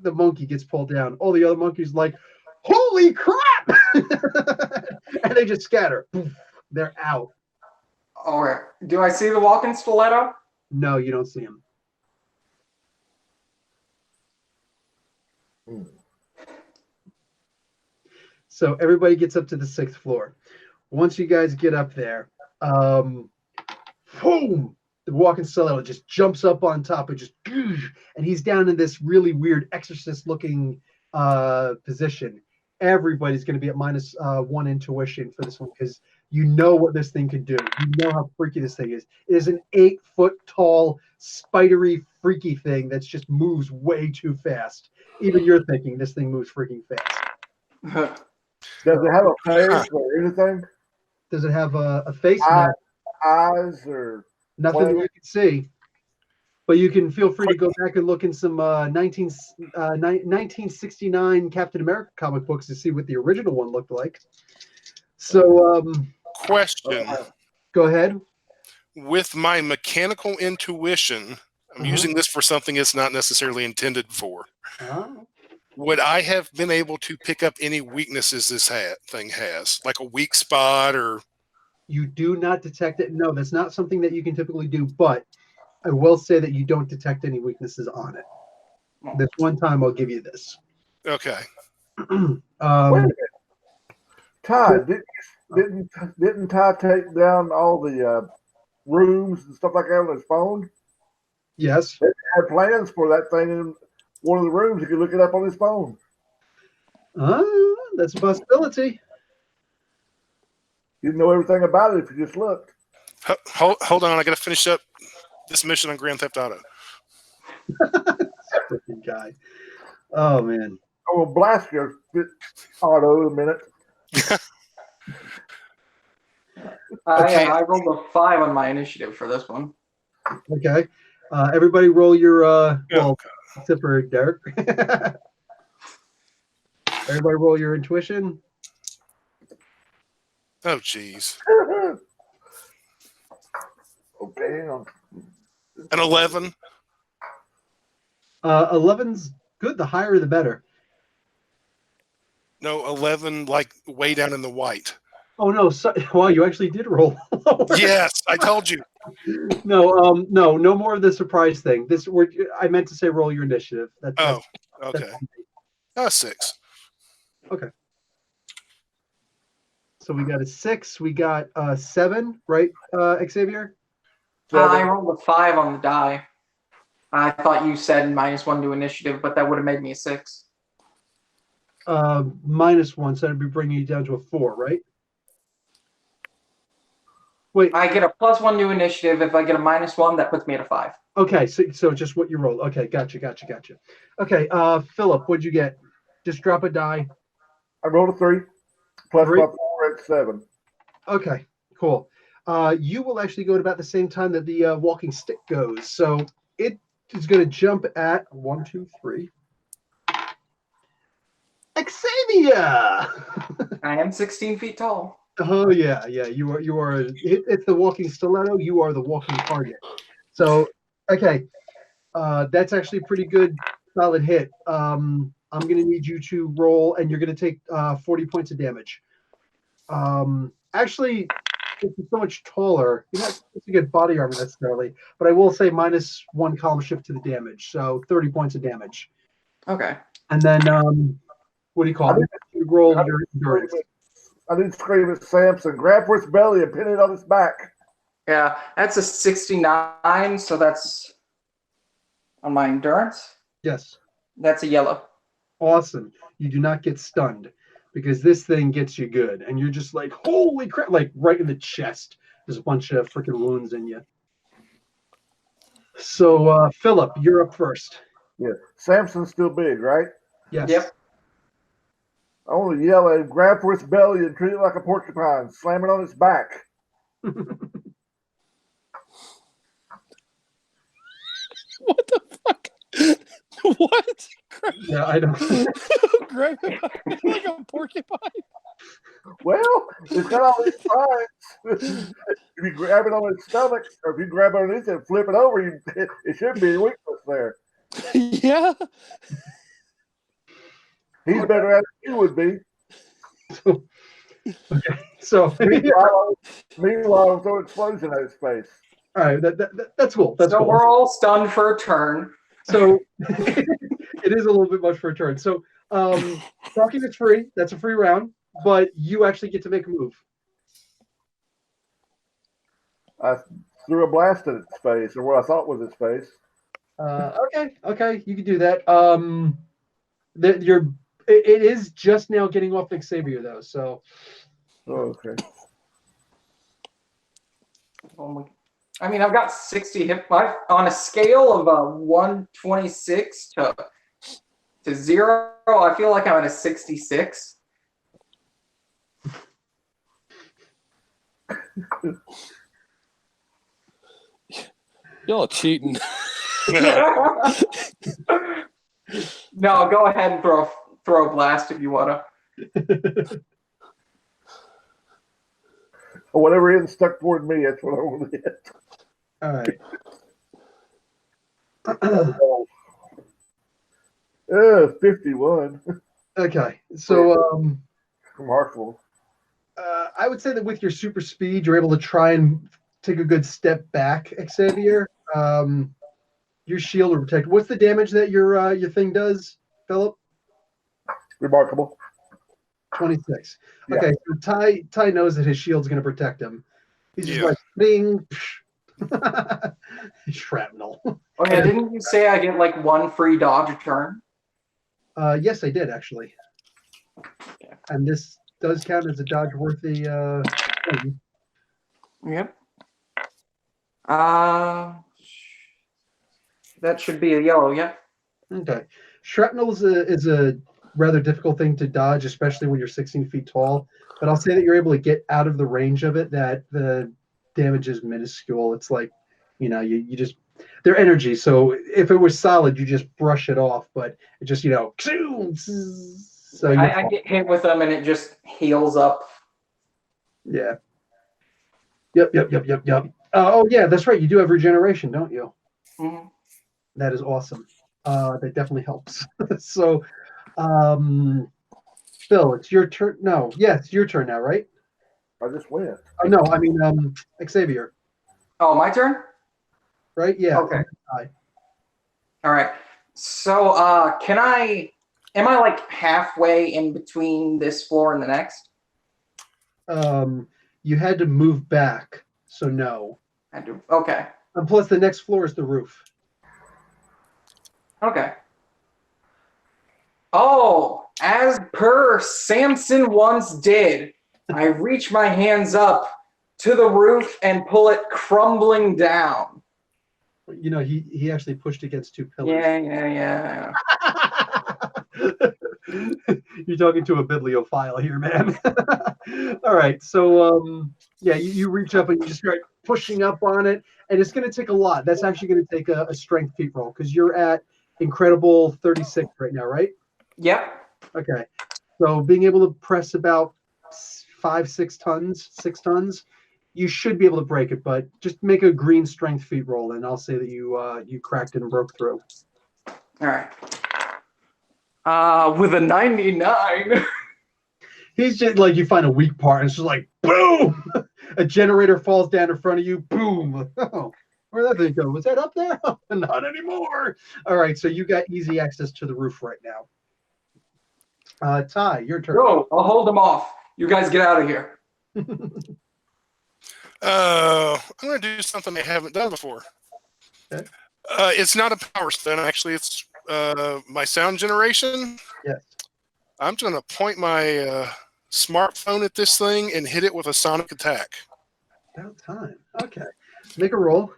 S3: the monkey gets pulled down. All the other monkeys like, holy crap! And they just scatter. Poof, they're out.
S5: All right. Do I see the walking stiletto?
S3: No, you don't see him. So everybody gets up to the 6th floor. Once you guys get up there, boom, the walking stiletto just jumps up on top and and he's down in this really weird exorcist-looking position. Everybody's going to be at -1 intuition for this one because you know what this thing can do. You know how freaky this thing is. It is an 8-foot tall, spidery, freaky thing that just moves way too fast. Even you're thinking this thing moves freaking fast.
S4: Does it have a face or anything?
S3: Does it have a face? No.
S4: Eyes or
S3: Nothing that you can see. But you can feel free to go back and look in some 1969 Captain America comic books to see what the original one looked like. So,
S2: Question.
S3: Go ahead.
S2: With my mechanical intuition, I'm using this for something it's not necessarily intended for. Would I have been able to pick up any weaknesses this thing has? Like a weak spot or...
S3: You do not detect it. No, that's not something that you can typically do, but I will say that you don't detect any weaknesses on it. This one time I'll give you this.
S2: Okay.
S4: Wait a minute. Ty, didn't Ty take down all the rooms and stuff like that on his phone?
S3: Yes.
S4: They had plans for that thing in one of the rooms. You could look it up on his phone.
S3: That's a possibility.
S4: You'd know everything about it if you just looked.
S2: Hold on, I got to finish up this mission on Grand Theft Auto.
S3: Freaking guy. Oh man.
S4: I will blast your auto in a minute.
S2: Okay.
S5: I rolled a 5 on my initiative for this one.
S3: Okay. Everybody roll your
S2: Oh,
S3: except for Derek. Everybody roll your intuition.
S2: Oh, jeez.
S4: Okay, hang on.
S2: An 11.
S3: 11's good. The higher, the better.
S2: No, 11, like way down in the white.
S3: Oh no! So, wow, you actually did roll.
S2: Yes, I told you.
S3: No, no more of the surprise thing. I meant to say roll your initiative.
S2: Oh, okay. 6.
S3: Okay. So we got a 6. We got 7, right, Xavier?
S5: I rolled a 5 on the die. I thought you said -1 to initiative, but that would have made me a 6.
S3: -1, so that'd be bringing you down to a 4, right? Wait.
S5: I get a +1 to initiative. If I get a -1, that puts me at a 5.
S3: Okay, so just what you rolled. Okay, gotcha. Okay, Philip, what'd you get? Just drop a die.
S4: I rolled a 3. Plus
S3: 3?
S4: my 4 at 7.
S3: Okay, cool. You will actually go at about the same time that the walking stick goes. So it is going to jump at 1, 2, 3. Xavier!
S5: I am 16 feet tall.
S3: Oh yeah. You are. It's the walking stiletto. You are the walking target. So okay, that's actually a pretty good, solid hit. I'm going to need you to roll, and you're going to take 40 points of damage. Actually, it's so much taller. You're not supposed to get body armor necessarily, but I will say -1 column shift to the damage, so 30 points of damage.
S5: Okay.
S3: And then what do you call it? You roll your endurance.
S4: I did scream at Samson, grab for his belly and pin it on his back.
S5: Yeah, that's a 69, so that's on my endurance.
S3: Yes.
S5: That's a yellow.
S3: Awesome. You do not get stunned because this thing gets you good, and you're just like, holy crap, like right in the chest. There's a bunch of freaking wounds in you. So, Philip, you're up first.
S4: Yeah, Samson's still big, right?
S3: Yes.
S5: Yep.
S4: I want to yell at him, grab for his belly and treat it like a porcupine. Slam it on his back.
S1: What the fuck? What?
S3: Yeah, I don't.
S1: Grab it like a porcupine.
S4: Well, it's got all these spines. If you grab it on its stomach, or if you grab it on its and flip it over, it should be a weakness there.
S1: Yeah.
S4: He's better at it than you would be.
S3: So
S4: Meanwhile, I'll throw explosion at his face.
S3: all right, that's cool. That's
S5: so
S3: cool.
S5: we're all stunned for a turn.
S3: So it is a little bit much for a turn. So talking is free. That's a free round, but you actually get to make a move.
S4: I threw a blast at its face, or what I thought was its face.
S3: Okay, you can do that. It is just now getting off Xavier though, so.
S4: Oh, okay.
S5: I mean, I've got 60 hit on a scale of 126 to 0. I feel like I'm at a 66.
S1: Y'all cheating.
S5: No, go ahead and throw a blast if you wanna.
S4: Whatever isn't stuck toward me, that's what I want to hit.
S3: All right.
S4: 51
S3: Okay, so
S4: from Hartsville.
S3: I would say that with your super speed, you're able to try and take a good step back, Xavier. Your shield will protect. What's the damage that your thing does, Philip?
S4: Remarkable.
S3: 26.
S4: Yeah.
S3: Okay, so Ty knows that his shield's going to protect him. He's just
S2: Yeah.
S3: like, bing, shrapnel.
S5: Okay, didn't you say I get like 1 free dodge a turn?
S3: Yes, I did actually.
S5: Yeah.
S3: And this does count as a dodge-worthy thing.
S5: Yep. That should be a yellow, yeah.
S3: Okay. Shrapnel is a rather difficult thing to dodge, especially when you're 16 feet tall. But I'll say that you're able to get out of the range of it, that the damage is minuscule. It's like, you just, they're energy. So if it was solid, you just brush it off. But it just, so
S5: I get hit with them and it just heals up.
S3: Yeah. Yep. Oh, yeah, that's right. You do have regeneration, don't you?
S5: Mm-hmm.
S3: That is awesome. That definitely helps. So, Phil, it's your turn. No, it's your turn now, right?
S4: I just went.
S3: Oh, no, I mean, Xavier,
S5: Oh, my turn?
S3: right? Yeah.
S5: Okay. All right. So, am I like halfway in between this floor and the next?
S3: You had to move back, so no.
S5: I do. Okay.
S3: And plus, the next floor is the roof.
S5: Okay. Oh, as per Samson once did, I reach my hands up to the roof and pull it crumbling down.
S3: He actually pushed against 2 pillars.
S5: Yeah.
S3: You're talking to a bibliophile here, man. All right, so you reach up and you just start pushing up on it, and it's going to take a lot. That's actually going to take a strength feat roll because you're at incredible 36 right now, right?
S5: Yep.
S3: Okay, so being able to press about 6 tons, you should be able to break it, but just make a green strength feat roll, and I'll say that you cracked it and broke through.
S5: All right. With a 99.
S3: He's just like, you find a weak part, and it's just like, boom! A generator falls down in front of you, boom! Oh, where'd that thing go? Was that up there? Not anymore! All right, so you got easy access to the roof right now. Ty, your turn.
S5: Go. I'll hold them off. You guys get out of here.
S2: I'm going to do something I haven't done before.
S3: Okay.
S2: It's not a power stun, actually. It's my sound generation.
S3: Yes.
S2: I'm going to point my smartphone at this thing and hit it with a sonic attack.
S3: About time. Okay. Make a roll.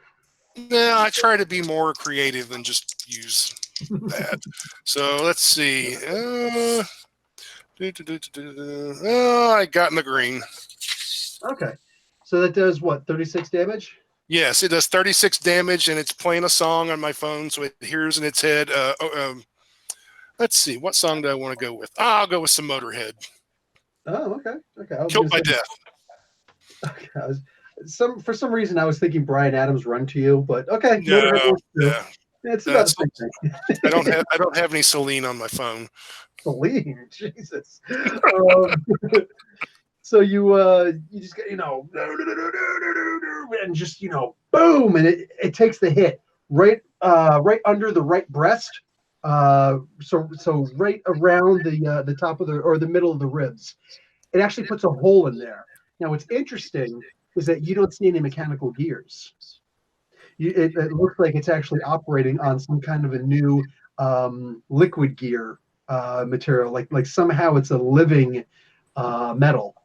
S2: Yeah, I try to be more creative than just use that. So let's see. I got in the green.
S3: Okay. So that does what, 36 damage?
S2: Yes, it does 36 damage, and it's playing a song on my phone, so it hears in its head. Let's see, what song do I want to go with? I'll go with some Motorhead.
S3: Oh, okay. Okay. I was
S2: Killed
S3: gonna
S2: by
S3: say,
S2: death.
S3: okay, for some reason I was thinking Brian Adams Run to You, but okay,
S2: No,
S3: Motorhead works too.
S2: yeah.
S3: It's about
S2: That's,
S3: the same thing.
S2: I don't have any Celine on my phone.
S3: Celine, Jesus. So you just get and just boom, and it takes the hit right under the right breast, so right around the top of the middle of the ribs. It actually puts a hole in there. Now what's interesting is that you don't see any mechanical gears. It looks like it's actually operating on some kind of a new liquid gear material, like somehow it's a living metal.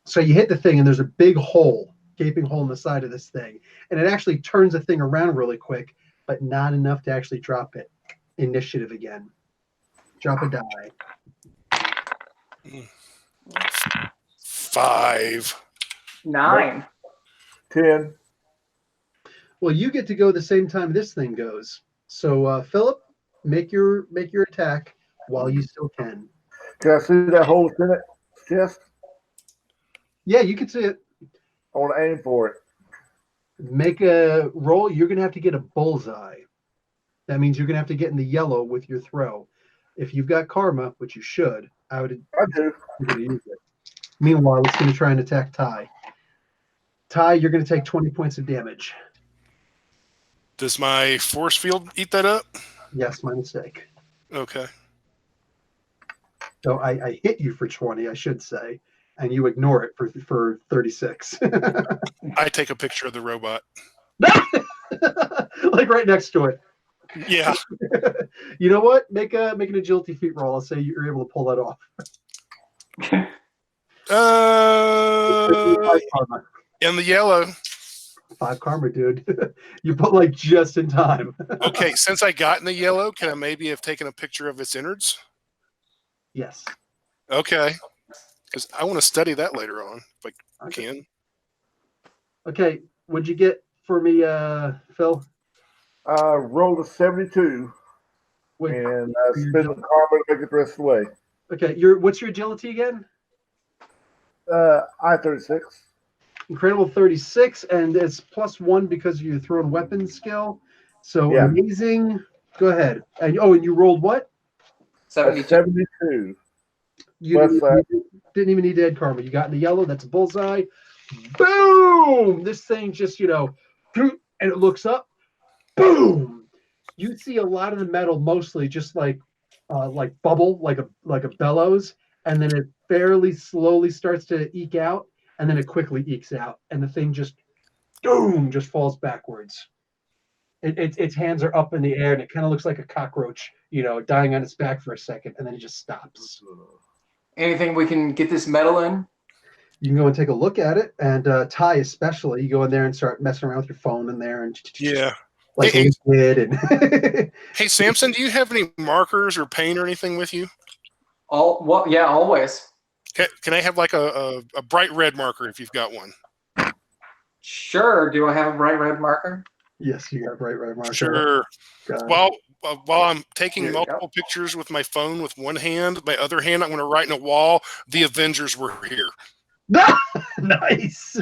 S3: So you hit the thing, and there's a big hole, gaping hole in the side of this thing, and it actually turns the thing around really quick, but not enough to actually drop it. Initiative again. Drop a die.
S2: 5.
S5: 9.
S4: 10.
S3: Well, you get to go the same time this thing goes. So Philip, make your attack while you still can.
S4: Can I see that hole in it? Chest?
S3: Yeah, you can see it.
S4: I want to aim for it.
S3: Make a roll. You're going to have to get a bullseye. That means you're going to have to get in the yellow with your throw. If you've got karma, which you should, I would.
S4: I do.
S3: You're going to use it. Meanwhile, it's going to try and attack Ty. Ty, you're going to take 20 points of damage.
S2: Does my force field eat that up?
S3: Yes, my mistake.
S2: Okay.
S3: So I hit you for 20, I should say, and you ignore it for 36.
S2: I take a picture of the robot.
S3: Like right next to it.
S2: Yeah.
S3: You know what? Make an agility feat roll. I'll say you're able to pull that off.
S2: In the yellow.
S3: 5 karma, dude. You put like just in time.
S2: Okay, since I got in the yellow, can I maybe have taken a picture of its innards?
S3: Yes.
S2: Okay. Because I want to study that later on, if I can.
S3: Okay, what'd you get for me, Phil?
S4: Rolled a 72
S3: Wait,
S4: and spend the karma to make it the rest of the way.
S3: okay, what's your agility again?
S4: I-36.
S3: Incredible 36, and it's +1 because of your thrown weapon skill. So
S4: Yeah.
S3: amazing. Go ahead. And you rolled what?
S5: 72.
S4: 72.
S3: You
S4: Plus,
S3: didn't even need to add karma. You got in the yellow. That's a bullseye. Boom! This thing just and it looks up. Boom! You see a lot of the metal, mostly just like bubble, like a bellows, and then it fairly slowly starts to eke out, and then it quickly ekes out, and the thing just boom, just falls backwards. Its hands are up in the air, and it kind of looks like a cockroach, dying on its back for a second, and then it just stops.
S5: Anything we can get this metal in?
S3: You can go and take a look at it, and Ty especially, you go in there and start messing around with your phone in there, and
S2: Yeah.
S3: like
S2: Hey,
S3: liquid and
S2: Hey, Samson, do you have any markers or paint or anything with you?
S5: Yeah, always.
S2: Can I have like a bright red marker if you've got one?
S5: Sure. Do I have a bright red marker?
S3: Yes, you got right marker.
S2: Sure.
S3: Got it.
S2: While I'm taking
S5: Here we
S2: multiple pictures with my phone with one hand, my other hand I'm going to write in a wall, "The Avengers were here."
S3: Nice.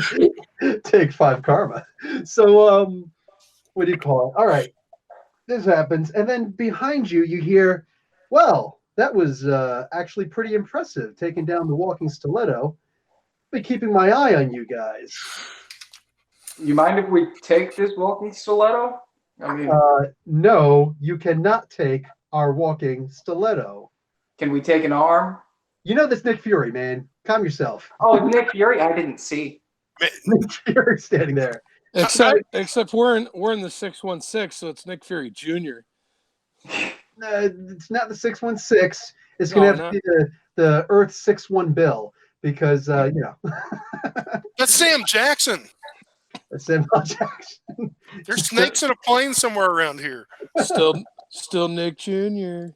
S3: Take 5 karma. So what do you call it? All right, this happens, and then behind you hear, well, that was actually pretty impressive, taking down the walking stiletto. Been keeping my eye on you guys.
S5: You mind if we take this walking stiletto? I mean,
S3: No, you cannot take our walking stiletto.
S5: can we take an arm?
S3: You know this Nick Fury, man. Calm yourself.
S5: Oh, Nick Fury, I didn't see.
S3: Nick Fury standing there.
S1: Except we're in the 616, so it's Nick Fury Jr.
S3: It's not the 616. It's going to have to be the Earth 61 Bill because,
S2: That's Sam Jackson.
S3: that's Samuel Jackson.
S2: There's snakes in a plane somewhere around here.
S1: Still Nick Jr.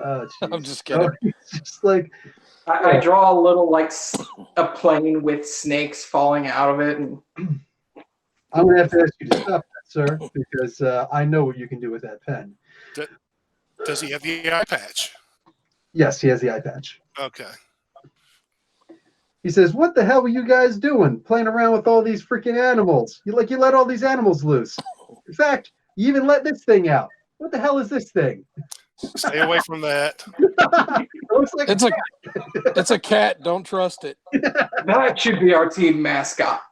S3: Oh,
S1: I'm just kidding.
S3: Just like
S5: I draw a little like a plane with snakes falling out of it. And
S3: I'm going to have to ask you to stop that, sir, because I know what you can do with that pen.
S2: Does he have the eye patch?
S3: Yes, he has the eye patch.
S2: Okay.
S3: He says, "What the hell were you guys doing? Playing around with all these freaking animals? You let all these animals loose. In fact, you even let this thing out. What the hell is this thing?"
S2: Stay away from that.
S3: It looks like
S1: It's a cat. Don't trust it.
S5: That should be our team mascot.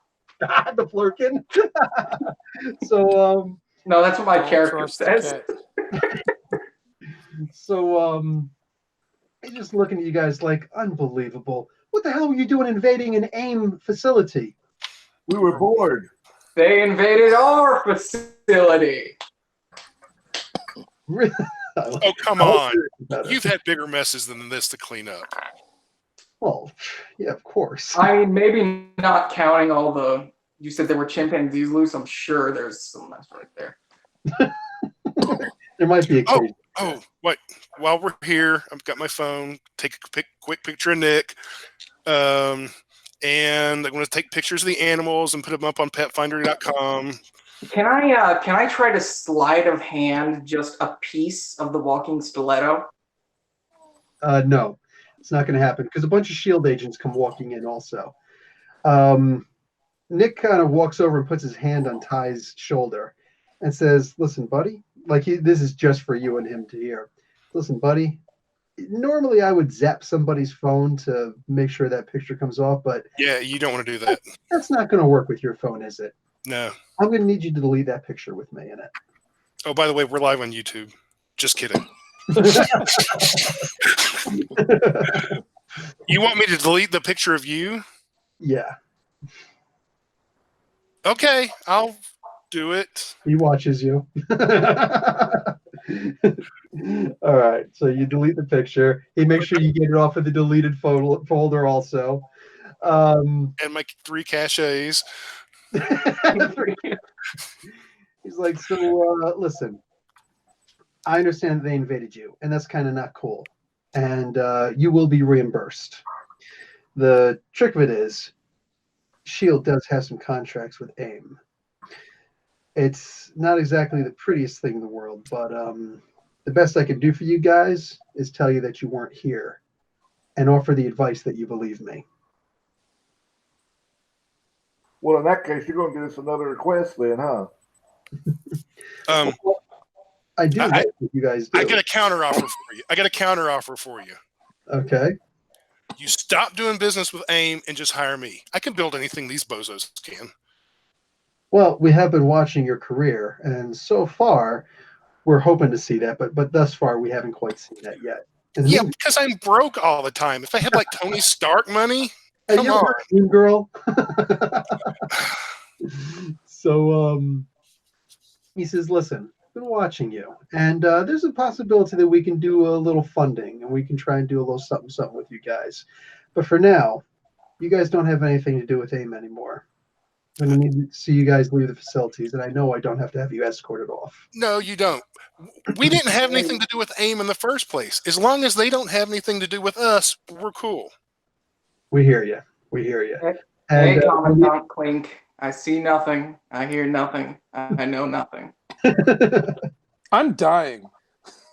S3: the Flurkin. So
S5: No, that's what my
S1: Don't
S5: character
S1: trust the
S5: says.
S1: cat.
S3: he's just looking at you guys like, unbelievable. What the hell were you doing invading an A.I.M facility?
S4: We were bored.
S5: They invaded our facility.
S2: Oh, come on. You've had bigger messes than this to clean up.
S3: Well, yeah, of course.
S5: I mean, maybe not counting all the. You said there were chimpanzees loose. I'm sure there's some mess right there.
S3: There might be a case.
S2: Oh, what? While we're here, I've got my phone. Take a quick picture of Nick. And I'm going to take pictures of the animals and put them up on petfinder.com.
S5: Can I try to sleight of hand just a piece of the walking stiletto?
S3: No, it's not going to happen because a bunch of SHIELD agents come walking in also. Nick kind of walks over and puts his hand on Ty's shoulder and says, "Listen, buddy, this is just for you and him to hear. Listen, buddy, normally I would zap somebody's phone to make sure that picture comes off, but
S2: Yeah, you don't want to do that.
S3: that's not going to work with your phone, is it?
S2: No.
S3: I'm going to need you to delete that picture with me in it."
S2: Oh, by the way, we're live on YouTube. Just kidding. You want me to delete the picture of you?
S3: Yeah.
S2: Okay, I'll do it.
S3: He watches you. All right. So you delete the picture. He makes sure you get it off of the deleted folder also.
S2: And my 3 caches.
S3: He's like, "So listen, I understand that they invaded you, and that's kind of not cool. And you will be reimbursed. The trick of it is, SHIELD does have some contracts with A.I.M. It's not exactly the prettiest thing in the world, but the best I can do for you guys is tell you that you weren't here and offer the advice that you believe me."
S4: Well, in that case, you're going to get us another request then, huh?
S3: I do. That's what you guys do.
S2: I got a counter offer for you.
S3: Okay.
S2: You stop doing business with AIM and just hire me. I can build anything these bozos can.
S3: Well, we have been watching your career, and so far, we're hoping to see that, but thus far, we haven't quite seen that yet.
S2: Yeah, because I'm broke all the time. If I had like Tony Stark money, come
S3: you
S2: on.
S3: New girl. So he says, "Listen, I've been watching you, and there's a possibility that we can do a little funding, and we can try and do a little something with you guys. But for now, you guys don't have anything to do with AIM anymore. I'm going to need to see you guys leave the facilities, and I know I don't have to have you escorted off."
S2: No, you don't. We didn't have anything to do with AIM in the first place. As long as they don't have anything to do with us, we're cool.
S3: We hear you. We hear you.
S5: Hey,
S3: And
S5: Commandant Clink. I see nothing. I hear nothing. I know nothing.
S1: I'm dying.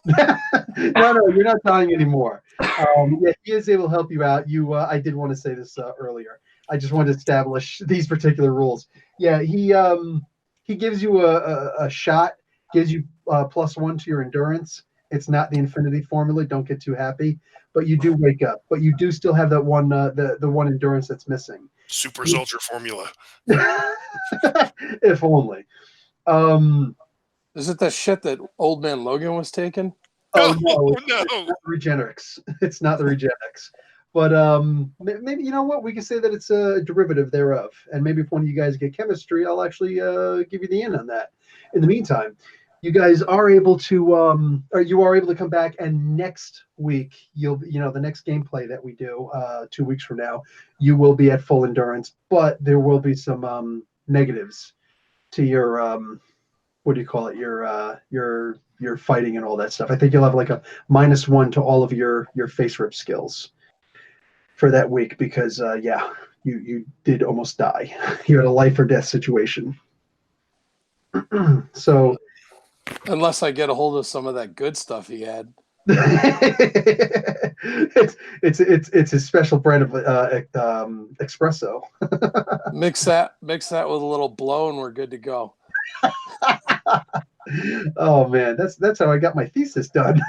S3: no, you're not dying anymore. Yeah, he is able to help you out. I did want to say this earlier. I just wanted to establish these particular rules. Yeah, he gives you a shot, gives you +1 to your endurance. It's not the infinity formula. Don't get too happy. But you do wake up. But you do still have that one, the one endurance that's missing.
S2: Super soldier formula.
S3: If only.
S1: Is it the shit that Old Man Logan was taking?
S3: Oh
S2: No.
S3: It's not the Regenerics. It's not the Regenerics. But maybe, you know what? We can say that it's a derivative thereof. And maybe if one of you guys get chemistry, I'll actually give you the in on that. In the meantime, you guys are able to, or you are able to come back, and next week, the next gameplay that we do 2 weeks from now, you will be at full endurance, but there will be some negatives to your, what do you call it? Your fighting and all that stuff. I think you'll have like a -1 to all of your FASERIP skills for that week because you did almost die. You had a life or death situation. So
S1: Unless I get a hold of some of that good stuff he had.
S3: it's his special brand of espresso.
S1: Mix that with a little blow, and we're good to go.
S3: Oh man, that's how I got my thesis done.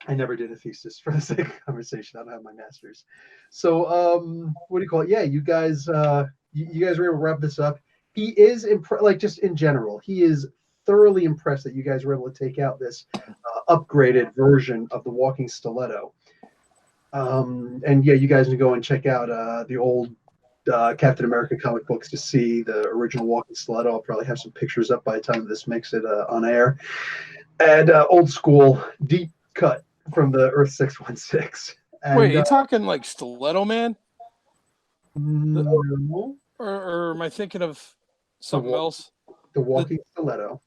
S3: I never did a thesis for the sake of conversation. I don't have my master's. So what do you call it? Yeah, you guys you guys were able to wrap this up. He is like just in general, he is thoroughly impressed that you guys were able to take out this upgraded version of the walking stiletto. And yeah, you guys can go and check out the old Captain America comic books to see the original walking stiletto. I'll probably have some pictures up by the time this makes it on air. And old school deep cut from the Earth 616. And,
S1: wait, you talking like Stiletto Man?
S3: No,
S1: Or am I thinking of something else?
S3: the walking stiletto.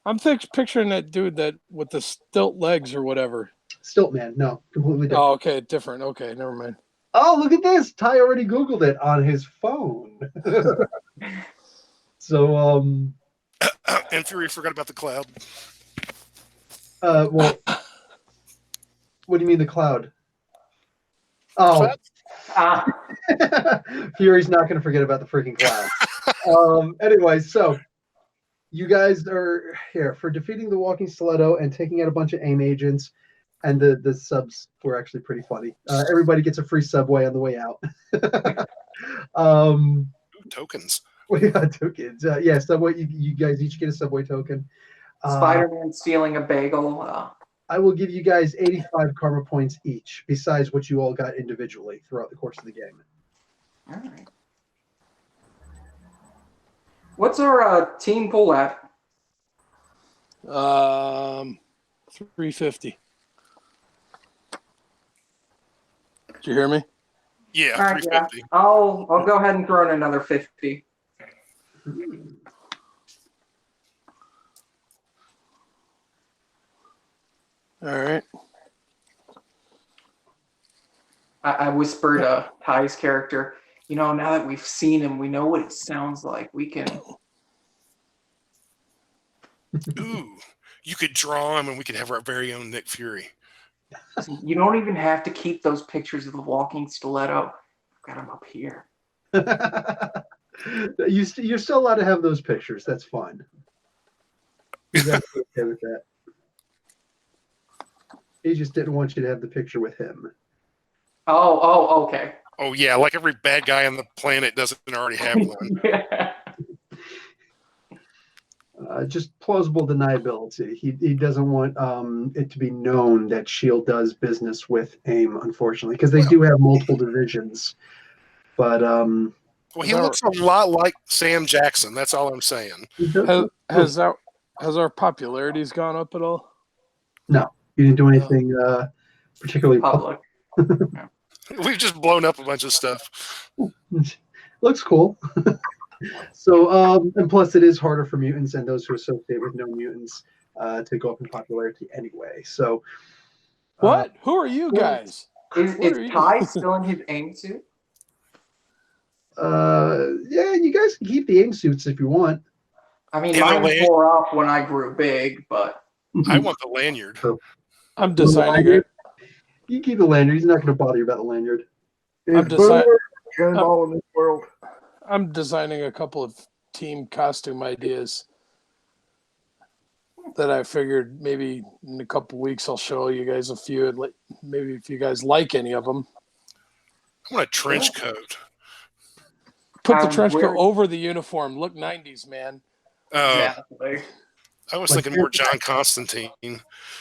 S1: I'm picturing that dude that with the stilt legs or whatever.
S3: Stilt Man, no, completely different.
S1: Oh, okay, different. Okay, never mind.
S3: Oh, look at this. Ty already Googled it on his phone. So,
S2: And Fury forgot about the cloud.
S3: well, what do you mean the cloud? Oh, Fury's not going to forget about the freaking cloud. Anyway, so you guys are here for defeating the walking stiletto and taking out a bunch of AIM agents. And the subs were actually pretty funny. Everybody gets a free Subway on the way out.
S2: Tokens.
S3: We got tokens. Yeah, Subway. You guys each get a Subway token.
S5: Spider-Man stealing a bagel.
S3: I will give you guys 85 karma points each, besides what you all got individually throughout the course of the game.
S5: All right. What's our team pool at?
S1: 350. Did you hear me?
S2: Yeah,
S5: All right,
S2: 350.
S5: yeah. I'll go ahead and throw in another 50.
S1: All right.
S5: I whispered Ty's character, now that we've seen him, we know what it sounds like. We can.
S2: Ooh, you could draw him and we could have our very own Nick Fury.
S5: You don't even have to keep those pictures of the walking stiletto. I've got them up here.
S3: You're still allowed to have those pictures. That's fine. He's actually okay with that. He just didn't want you to have the picture with him.
S5: Oh, okay.
S2: Oh, yeah, like every bad guy on the planet doesn't already have one.
S3: Just plausible deniability. He doesn't want it to be known that S.H.I.E.L.D. does business with AIM, unfortunately, because they do have multiple divisions. But
S2: well, he looks a lot like Sam Jackson. That's all I'm saying.
S1: Has our popularities gone up at all?
S3: No, you didn't do anything particularly
S5: public.
S2: We've just blown up a bunch of stuff.
S3: Looks cool. So, and plus it is harder for mutants and those who associate with no mutants to go up in popularity anyway. So,
S1: what? Who are you guys?
S5: Is Ty still in his AIM suit?
S3: Yeah, you guys can keep the AIM suits if you want.
S5: I mean, mine tore off when I grew big, but
S2: I want the lanyard.
S1: I'm designing it.
S3: You keep the lanyard. He's not going to bother you about the lanyard.
S1: I'm
S4: all in this world.
S1: I'm designing a couple of team costume ideas that I figured maybe in a couple weeks I'll show you guys a few, and maybe if you guys like any of them.
S2: I want a trench coat.
S1: Put the trench coat over the uniform. Look 90s, man.
S5: Exactly.
S2: I was thinking more John Constantine.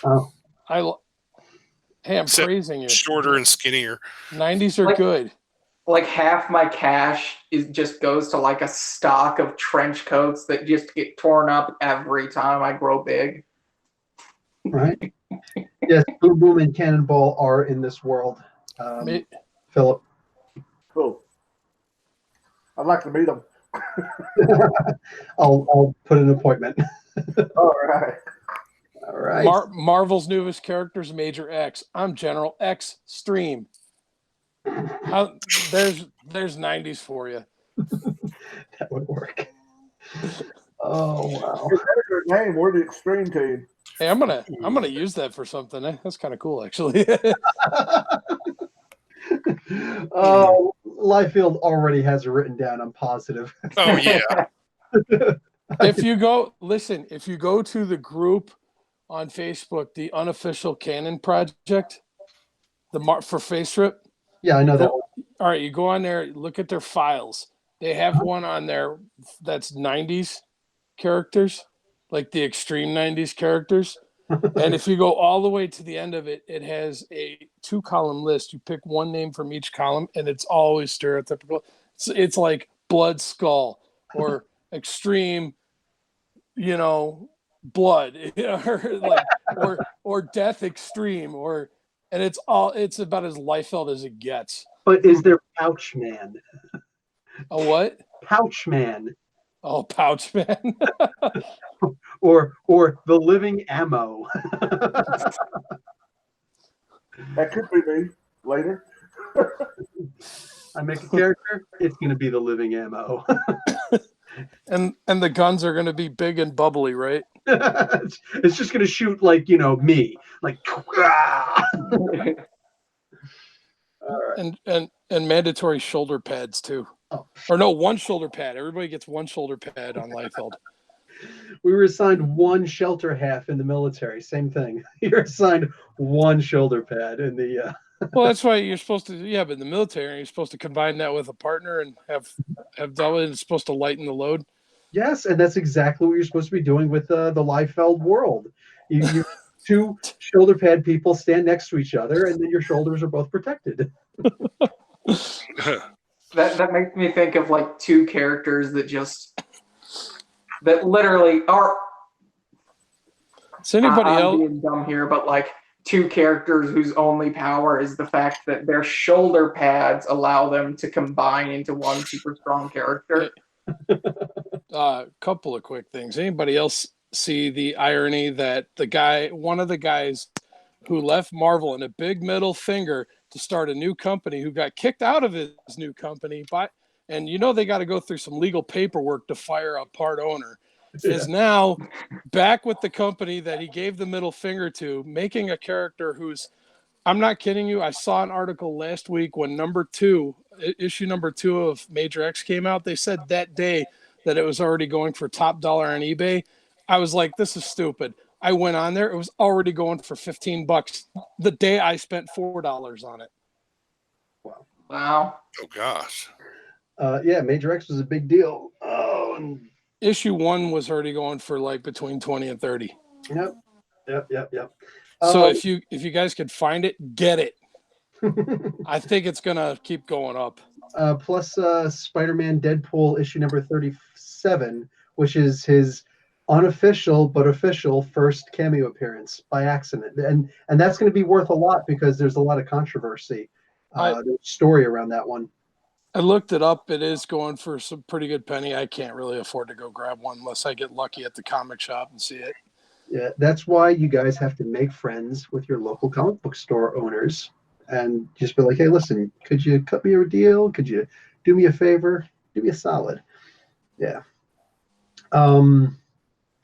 S3: Oh.
S1: Hey, I'm praising you.
S2: Shorter and skinnier.
S1: 90s are good.
S5: Like half my cash just goes to like a stock of trench coats that just get torn up every time I grow big.
S3: Right. Yes, Boom Boom and Cannonball are in this world. Philip.
S4: Cool. I'd like to meet them.
S3: I'll put an appointment.
S4: All right.
S3: All right.
S1: Marvel's newest characters, Major X. I'm General X Stream. There's 90s for you.
S3: That would work. Oh wow.
S4: That's their name. We're the extreme team.
S1: Hey, I'm gonna use that for something. That's kind of cool, actually.
S3: Liefeld already has it written down. I'm positive.
S2: Oh yeah.
S1: If you go to the group on Facebook, the unofficial canon project, for FASERIP.
S3: Yeah, I know that.
S1: All right, you go on there, look at their files. They have one on there that's 90s characters, like the extreme 90s characters. And if you go all the way to the end of it, it has a 2-column list. You pick one name from each column, and it's always stereotypical. It's like Blood Skull or Extreme, Blood, or Death Extreme, and it's about as Liefeld as it gets.
S3: But is there Pouch Man?
S1: A what?
S3: Pouch Man.
S1: Oh, Pouch Man.
S3: or the Living Ammo.
S4: That could be me later.
S3: I make a character, it's going to be the Living Ammo.
S1: and the guns are going to be big and bubbly, right?
S3: It's just going to shoot like, me. Like,
S1: and mandatory shoulder pads too.
S3: Oh.
S1: Or no, one shoulder pad. Everybody gets one shoulder pad on Liefeld.
S3: We were assigned one shelter half in the military. Same thing. You're assigned one shoulder pad in the.
S1: Well, that's why you're supposed to. Yeah, but in the military, you're supposed to combine that with a partner and have double. It's supposed to lighten the load.
S3: Yes, and that's exactly what you're supposed to be doing with the Liefeld world. You two shoulder pad people stand next to each other, and then your shoulders are both protected.
S5: That makes me think of like two characters that literally are.
S1: Is anybody
S5: I'm
S1: else
S5: being dumb here, but like two characters whose only power is the fact that their shoulder pads allow them to combine into one super strong character.
S1: Couple of quick things. Anybody else see the irony that one of the guys who left Marvel in a big middle finger to start a new company, who got kicked out of his new company and they got to go through some legal paperwork to fire a part owner, is now back with the company that he gave the middle finger to, making a character who's, I'm not kidding you. I saw an article last week when issue number 2 of Major X came out. They said that day that it was already going for top dollar on eBay. I was like, this is stupid. I went on there. It was already going for $15 the day I spent $4 on it.
S5: Wow.
S2: Oh gosh.
S3: Yeah, Major X was a big deal. Oh, and
S1: issue 1 was already going for like between 20 and 30.
S3: Yep.
S1: So if you guys could find it, get it. I think it's gonna keep going up.
S3: Plus Spider-Man Deadpool issue number 37, which is his unofficial but official first cameo appearance by accident, and that's going to be worth a lot because there's a lot of controversy. There's story around that one.
S1: I looked it up. It is going for some pretty good penny. I can't really afford to go grab one unless I get lucky at the comic shop and see it.
S3: Yeah, that's why you guys have to make friends with your local comic book store owners and just be like, hey, listen, could you cut me a deal? Could you do me a favor? Do me a solid. Yeah.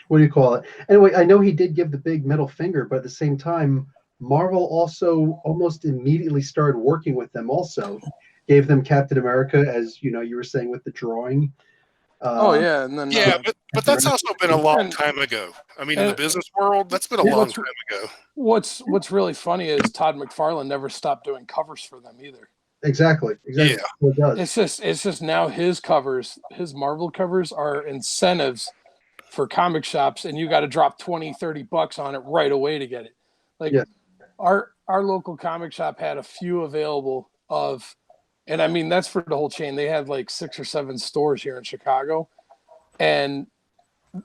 S3: What do you call it? Anyway, I know he did give the big middle finger, but at the same time, Marvel also almost immediately started working with them also. Gave them Captain America, as you were saying with the drawing.
S1: And then
S2: but that's also been a long time ago. I mean, in the business world, that's been a long time ago.
S1: What's really funny is Todd McFarlane never stopped doing covers for them either.
S3: Exactly.
S2: Yeah.
S3: It does.
S1: It's just now his Marvel covers are incentives for comic shops, and you got to drop $20-$30 on it right away to get it. Like our local comic shop had a few available of. And I mean, that's for the whole chain. They had like 6 or 7 stores here in Chicago. And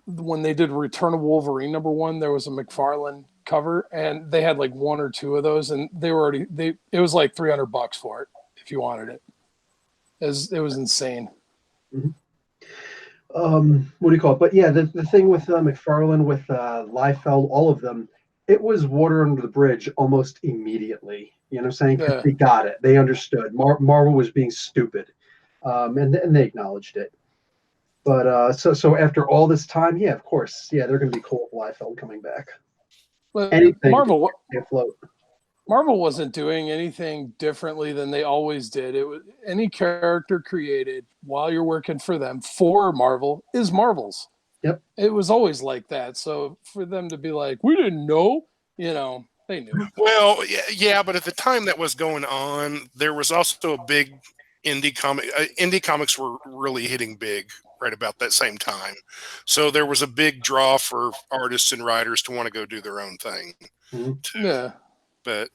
S1: when they did Return of Wolverine #1, there was a McFarlane cover, and they had like 1 or 2 of those, and it was like $300 for it if you wanted it. It was insane.
S3: Mm-hmm. What do you call it? But yeah, the thing with McFarlane, with Liefeld, all of them, it was water under the bridge almost immediately. You know what I'm saying?
S1: Yeah.
S3: They got it. They understood. Marvel was being stupid. And they acknowledged it. But so after all this time, yeah, of course, yeah, they're going to be cool with Liefeld coming back.
S1: But
S3: Anything
S1: Marvel,
S3: to stay afloat.
S1: Marvel wasn't doing anything differently than they always did. It was any character created while you're working for them for Marvel is Marvel's.
S3: Yep.
S1: It was always like that. So for them to be like, we didn't know, they knew.
S2: Well, yeah, but at the time that was going on, there was also a big indie comic. Indie comics were really hitting big right about that same time. So there was a big draw for artists and writers to want to go do their own thing.
S3: Mhm.
S2: Too.
S1: Yeah.
S2: But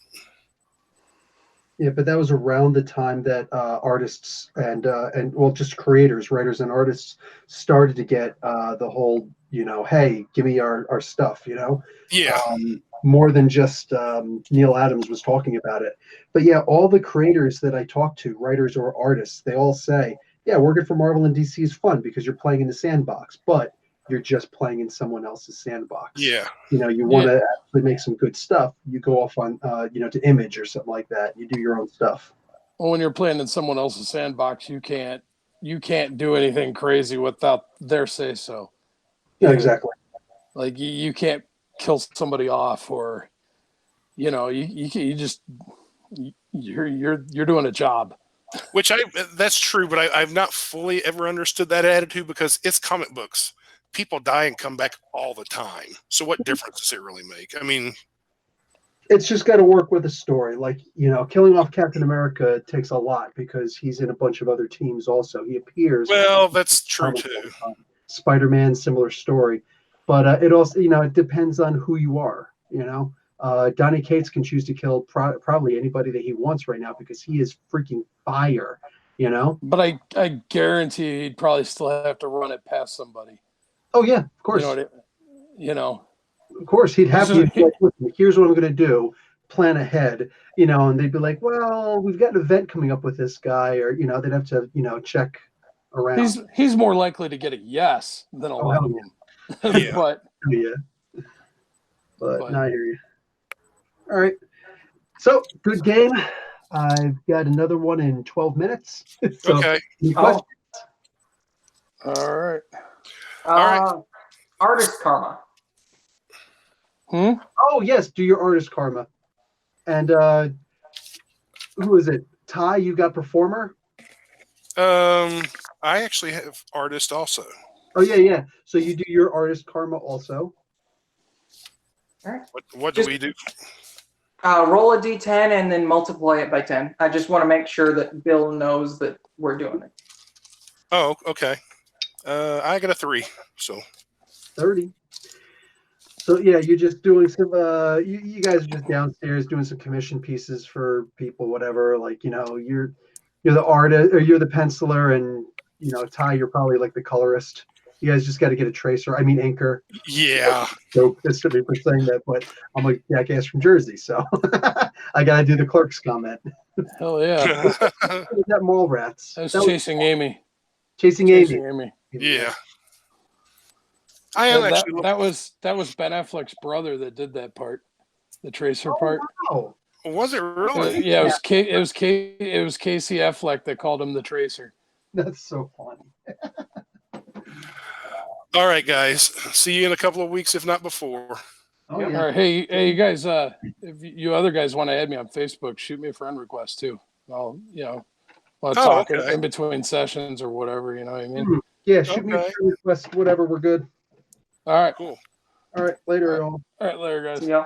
S3: Yeah, but that was around the time that artists and well, just creators, writers, and artists started to get the whole, hey, give me our stuff,
S2: yeah,
S3: more than just Neil Adams was talking about it. But yeah, all the creators that I talk to, writers or artists, they all say, yeah, working for Marvel and DC is fun because you're playing in the sandbox, but you're just playing in someone else's sandbox.
S2: yeah.
S3: You want to actually make some good stuff. You go off on, to Image or something like that. You do your own stuff.
S1: Well, when you're playing in someone else's sandbox, you can't do anything crazy without their say so.
S3: Yeah, exactly.
S1: Like you can't kill somebody off, or you just you're doing a job.
S2: Which that's true, but I've not fully ever understood that attitude because it's comic books. People die and come back all the time. So what difference does it really make? I mean,
S3: it's just got to work with the story. Like, killing off Captain America takes a lot because he's in a bunch of other teams also. He appears.
S2: well, that's true too.
S3: Spider-Man, similar story. But it also, it depends on who you are, Donny Cates can choose to kill probably anybody that he wants right now because he is freaking fire,
S1: But I guarantee he'd probably still have to run it past somebody.
S3: Oh, yeah, of course. Of course, he'd have to be like, listen, here's what I'm going to do, plan ahead, and they'd be like, well, we've got an event coming up with this guy, or, they'd have to, check around.
S1: He's more likely to get a yes than a lot of them.
S2: Yeah.
S1: But
S3: no, I hear you. All right. So, good game. I've got another one in 12 minutes. So,
S2: Okay.
S3: any questions?
S1: All right.
S5: Artist karma.
S3: Oh, yes. Do your artist karma. And who is it? Ty, you got performer?
S2: I actually have artist also.
S3: Oh, yeah. So you do your artist karma also.
S5: All right.
S2: What do we do?
S5: Roll a d10 and then multiply it by 10. I just want to make sure that Bill knows that we're doing it.
S2: Oh, okay. I got a 3, so
S3: 30. So yeah, you're just doing some. You guys are just downstairs doing some commission pieces for people, whatever. Like you're the artist or you're the penciler, and Ty, you're probably like the colorist. You guys just got to get a tracer. I mean, inker.
S2: yeah.
S3: So that's to me for saying that, but I'm a jackass from Jersey, so I got to do the clerk's comment.
S1: Hell yeah.
S3: That mall rats.
S1: That was Chasing Amy.
S3: Chasing Amy.
S2: Yeah. I am actually.
S1: That was Ben Affleck's brother that did that part, the tracer part.
S3: Wow.
S2: Was it really?
S1: Yeah, it was Casey Affleck that called him the tracer.
S3: That's so funny.
S2: All right, guys. See you in a couple of weeks, if not before.
S3: Oh, yeah.
S1: All right, hey, you guys. If you other guys want to add me on Facebook, shoot me a friend request too. I'll talk in between sessions or whatever. You know what I mean?
S3: Yeah, shoot me a friend request. Whatever, we're good.
S1: All right,
S2: cool.
S3: All right, later, y'all.
S1: All right, later, guys.
S5: Yeah.